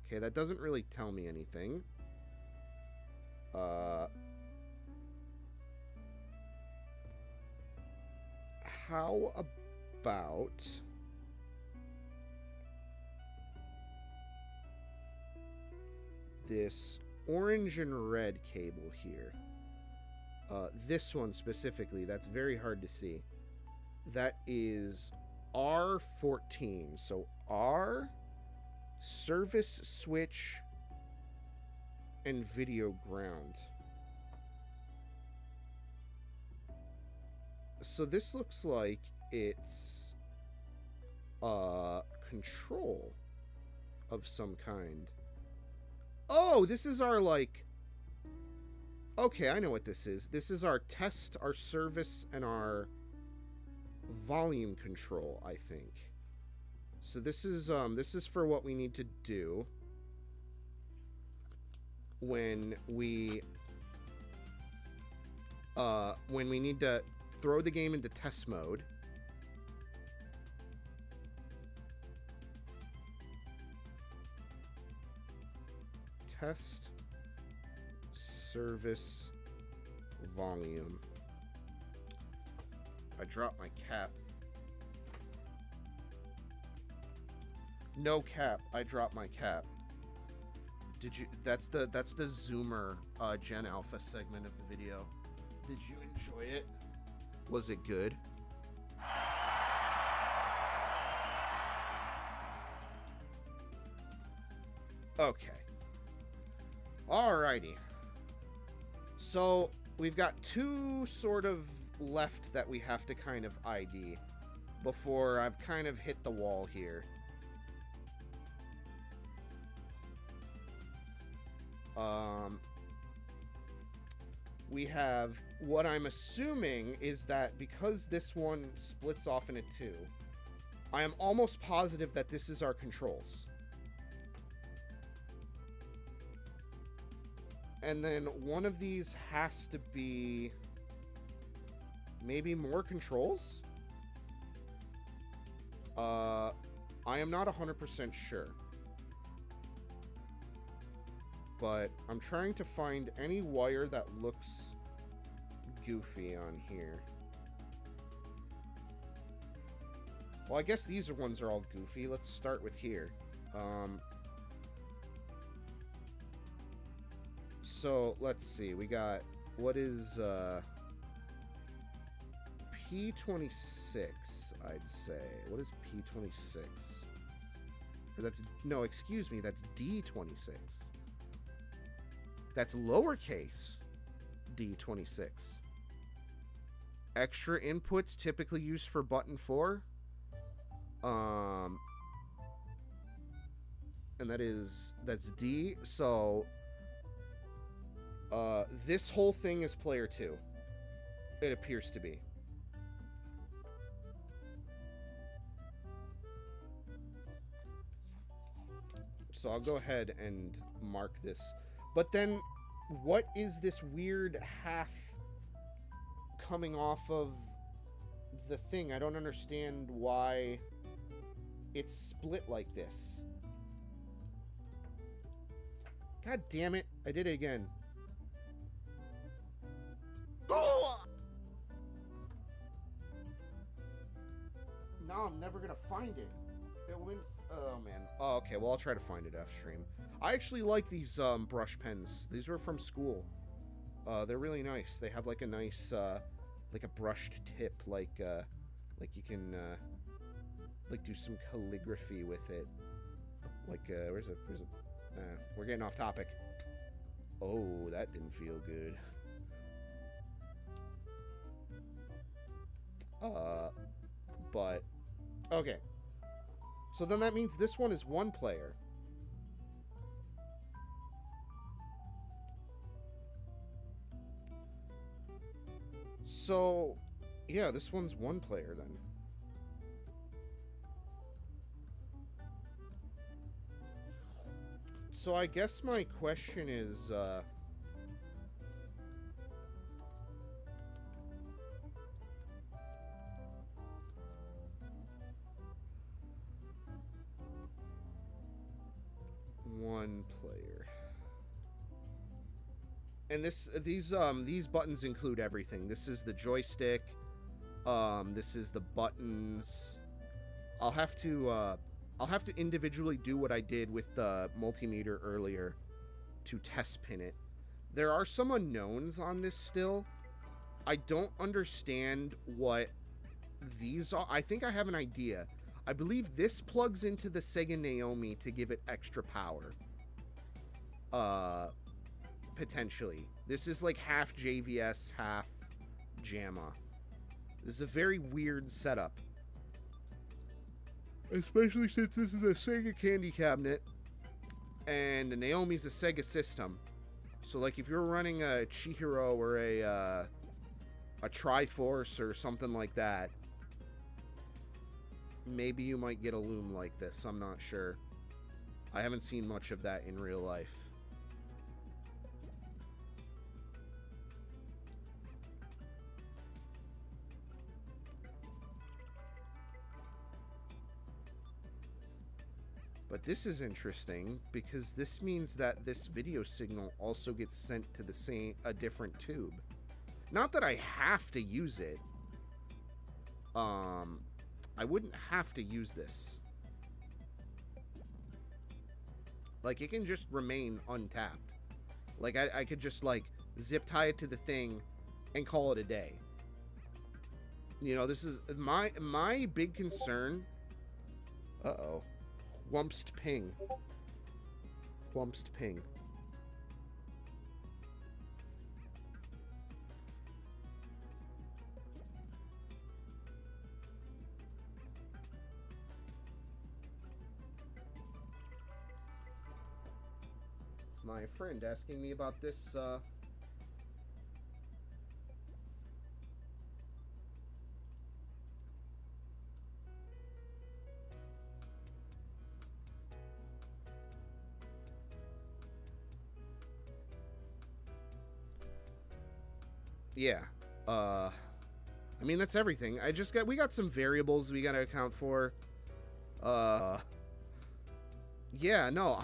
Okay, that doesn't really tell me anything. How about this orange and red cable here? This one specifically, that's very hard to see. That is R14. So R, service switch, and video ground. So this looks like it's control of some kind. Oh, this is our, like... Okay, I know what this is. This is our test, our service, and our volume control, I think. So this is for what we need to do when we need to throw the game into test mode. Test, service, volume. I dropped my cap. No cap. I dropped my cap. Did you? That's the Zoomer Gen Alpha segment of the video. Did you enjoy it? Was it good? Okay. Alrighty. So we've got two sort of left that we have to kind of ID before I've kind of hit the wall here. We have what I'm assuming is that because this one splits off into two, I am almost positive that this is our controls. And then one of these has to be maybe more controls? I am not 100% sure. But I'm trying to find any wire that looks goofy on here. Well, I guess these ones are all goofy. Let's start with here. So, let's see. We got... What is, P26, I'd say. What is P26? Or that's... No, excuse me. That's D26. That's lowercase D26. Extra inputs typically used for button 4. And that's D. So, this whole thing is player 2. It appears to be. So I'll go ahead and mark this. But then, what is this weird half coming off of the thing? I don't understand why it's split like this. God damn it. I did it again. Now I'm never gonna find it. It went... Oh, man. Oh, okay. Well, I'll try to find it off stream. I actually like these brush pens. These were from school. They're really nice. They have like a nice, like a brushed tip, like you can, like do some calligraphy with it. Like, where's it? We're getting off topic. Oh, that didn't feel good. But, okay. So then that means this one is 1 player. So, yeah, this one's 1 player then. So I guess my question is, one player. And these buttons include everything. This is the joystick. This is the buttons. I'll have to individually do what I did with the multimeter earlier to test pin it. There are some unknowns on this still. I don't understand what these are. I think I have an idea. I believe this plugs into the Sega Naomi to give it extra power. Potentially. This is like half JVS, half JAMA. This is a very weird setup. Especially since this is a Sega candy cabinet and Naomi's a Sega system. So like if you're running a Chihiro or a Triforce or something like that, maybe you might get a loom like this. I'm not sure. I haven't seen much of that in real life. But this is interesting because this means that this video signal also gets sent to a different tube. Not that I have to use it. I wouldn't have to use this. Like, it can just remain untapped. Like, I could just, like, zip tie it to the thing and call it a day. You know, this is my big concern. Uh-oh. Whumpst ping. Whumpst ping. It's my friend asking me about this, yeah. I mean, that's everything. We got some variables we got to account for. Yeah, no,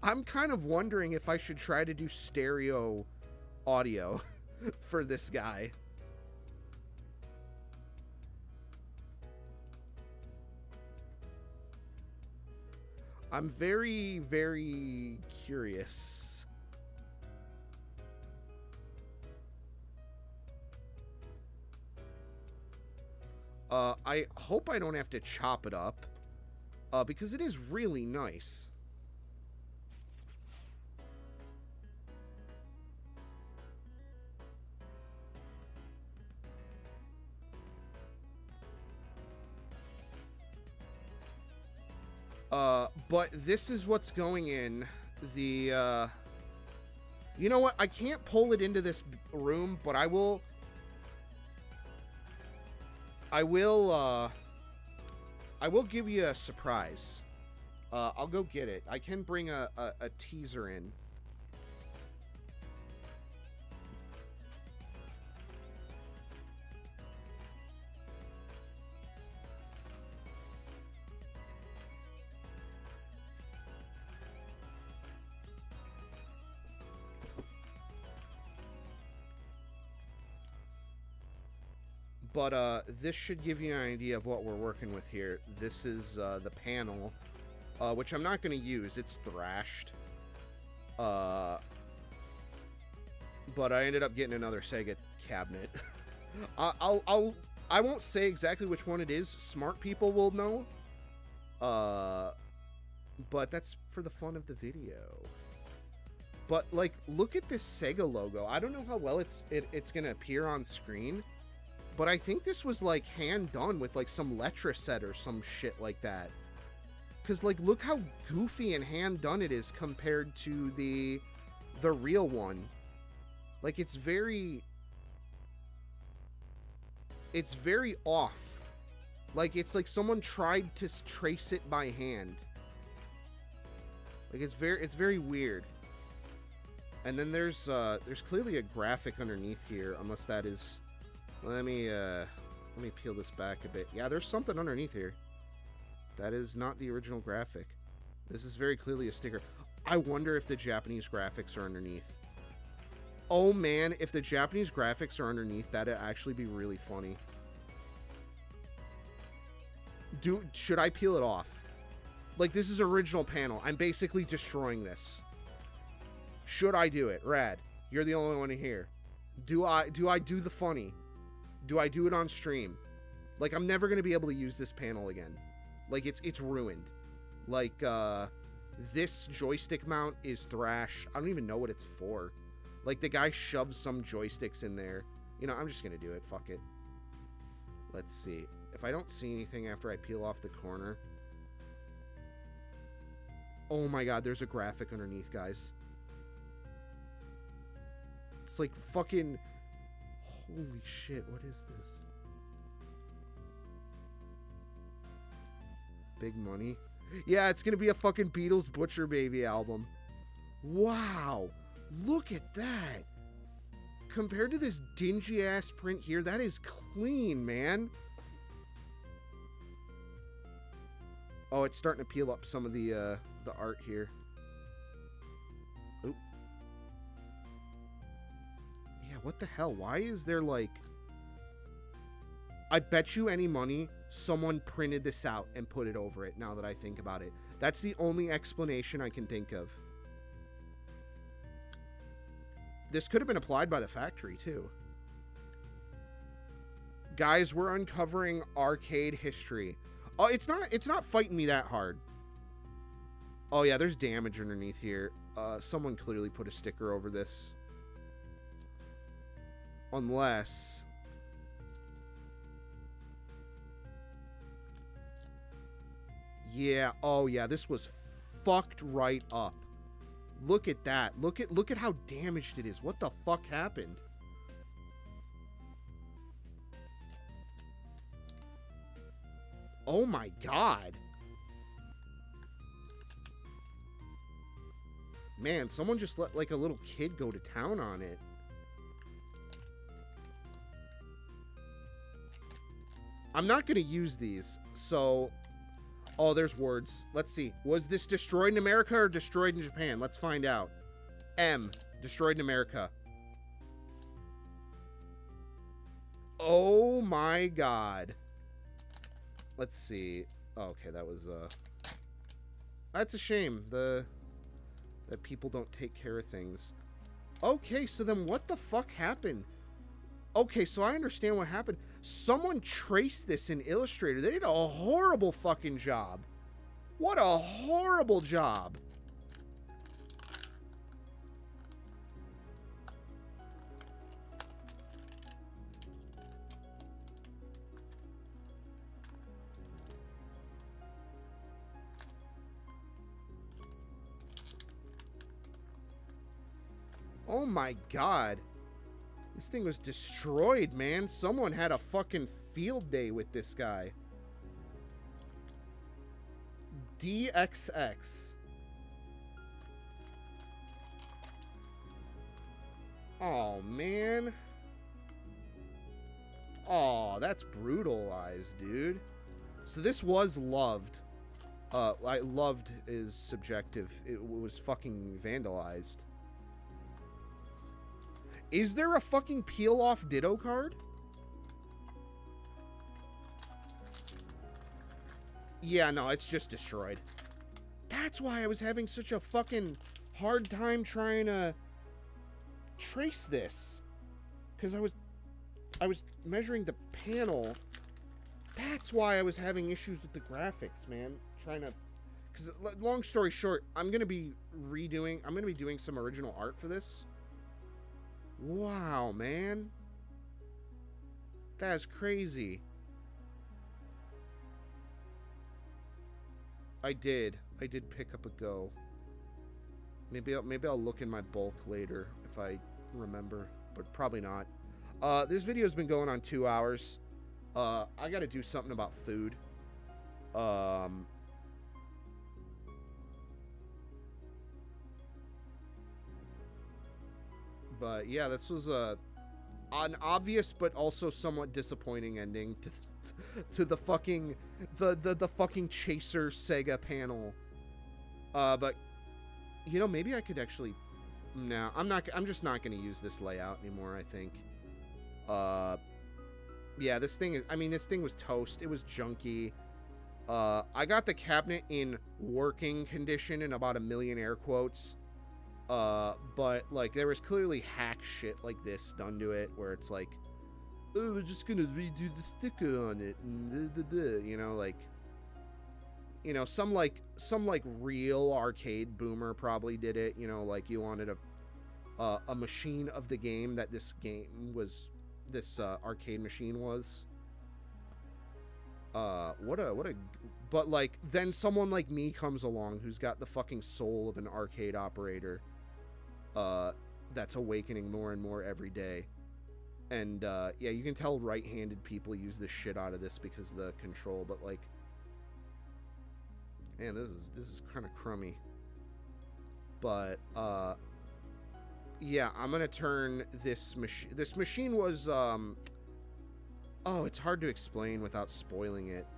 I'm kind of wondering if I should try to do stereo audio for this guy. I'm very, very curious. I hope I don't have to chop it up, because it is really nice. But this is what's going in the, you know what? I can't pull it into this room, but I will give you a surprise. I'll go get it. I can bring a teaser in. But this should give you an idea of what we're working with here. This is the panel, which I'm not going to use. It's thrashed. But I ended up getting another Sega cabinet. I won't say exactly which one it is. Smart people will know. But that's for the fun of the video. But like, look at this Sega logo. I don't know how well it's going to appear on screen. But I think this was, like, hand done with, like, some Letraset or some shit like that. Because, like, look how goofy and hand done it is compared to the real one. Like, it's very off. Like, it's like someone tried to trace it by hand. Like, it's very weird. And then there's clearly a graphic underneath here, unless that is... Let me peel this back a bit. Yeah, there's something underneath here. That is not the original graphic. This is very clearly a sticker. I wonder if the Japanese graphics are underneath. Oh man, if the Japanese graphics are underneath, that'd actually be really funny. Should I peel it off? Like, this is original panel. I'm basically destroying this. Should I do it? Rad, you're the only one here. Do I do the funny? Do I do it on stream? Like, I'm never going to be able to use this panel again. Like, it's ruined. Like, this joystick mount is thrash. I don't even know what it's for. Like, the guy shoves some joysticks in there. You know, I'm just going to do it. Fuck it. Let's see. If I don't see anything after I peel off the corner. Oh my god, there's a graphic underneath, guys. It's like fucking... Holy shit, what is this? Big money. Yeah, it's gonna be a fucking Beatles Butcher Baby album. Wow, look at that. Compared to this dingy ass print here, that is clean, man. Oh, it's starting to peel up some of the art here. Oop. Yeah, what the hell? Why is there like... I bet you any money someone printed this out and put it over it, now that I think about it. That's the only explanation I can think of. This could have been applied by the factory, too. Guys, we're uncovering arcade history. Oh, it's not fighting me that hard. Oh, yeah, there's damage underneath here. Someone clearly put a sticker over this. Unless... Yeah, oh yeah, this was fucked right up. Look at that. Look at how damaged it is. What the fuck happened? Oh my god. Man, someone just let like a little kid go to town on it. I'm not going to use these. So, oh, there's words. Let's see. Was this destroyed in America or destroyed in Japan? Let's find out. M, destroyed in America. Oh my god. Let's see. Oh, okay, that was that's a shame. That people don't take care of things. Okay, so then what the fuck happened? Okay, so I understand what happened. Someone traced this in Illustrator. They did a horrible fucking job. What a horrible job. Oh my god. This thing was destroyed, man. Someone had a fucking field day with this guy. DXX. Oh, man. Oh, that's brutalized, dude. So this was loved. Loved is subjective. It was fucking vandalized. Is there a fucking peel-off Ditto card? Yeah, no, it's just destroyed. That's why I was having such a fucking hard time trying to trace this. Because I was measuring the panel. That's why I was having issues with the graphics, man. Trying to... Because, long story short, I'm going to be doing some original art for this. Wow, man. That's crazy. I did pick up a Go. Maybe I'll look in my bulk later if I remember, but probably not. This video's been going on 2 hours. I got to do something about food. But yeah, this was an obvious but also somewhat disappointing ending to the fucking the fucking Chaser Sega panel. But you know, maybe I could actually... No, I'm just not going to use this layout anymore, I think. Yeah, this thing was toast. It was junky. I got the cabinet in working condition in about a million air quotes. But like there was clearly hack shit like this done to it where it's like, oh, we're just gonna redo the sticker on it and blah, blah, blah. You know, like, you know, some real arcade boomer probably did it. You know, like you wanted a machine of the game that this arcade machine was. But like then someone like me comes along who's got the fucking soul of an arcade operator. That's awakening more and more every day. And yeah, you can tell right-handed people use the shit out of this because of the control, but like, man, this is kind of crummy. But yeah, I'm gonna turn this machine. This machine was oh, it's hard to explain without spoiling it.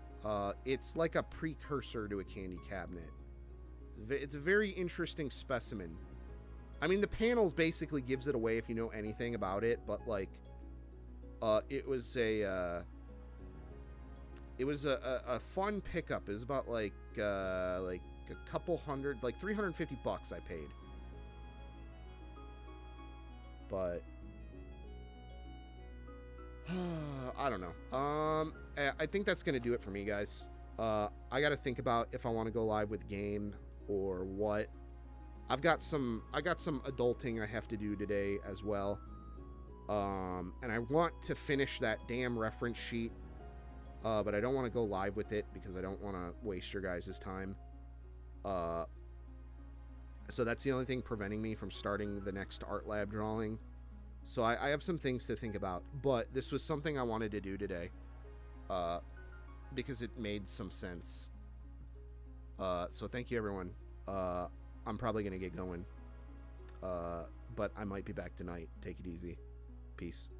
It's like a precursor to a candy cabinet. It's a very interesting specimen. I mean, the panels basically gives it away if you know anything about it, but like, it was a fun pickup. It was about like a couple hundred, like $350 I paid. But I don't know. I think that's gonna do it for me, guys. I gotta think about if I want to go live with game or what. I got some adulting I have to do today as well. And I want to finish that damn reference sheet. But I don't want to go live with it because I don't want to waste your guys' time. So that's the only thing preventing me from starting the next art lab drawing. So I have some things to think about, but this was something I wanted to do today. Because it made some sense. So thank you, everyone. I'm probably going to get going. But I might be back tonight. Take it easy. Peace.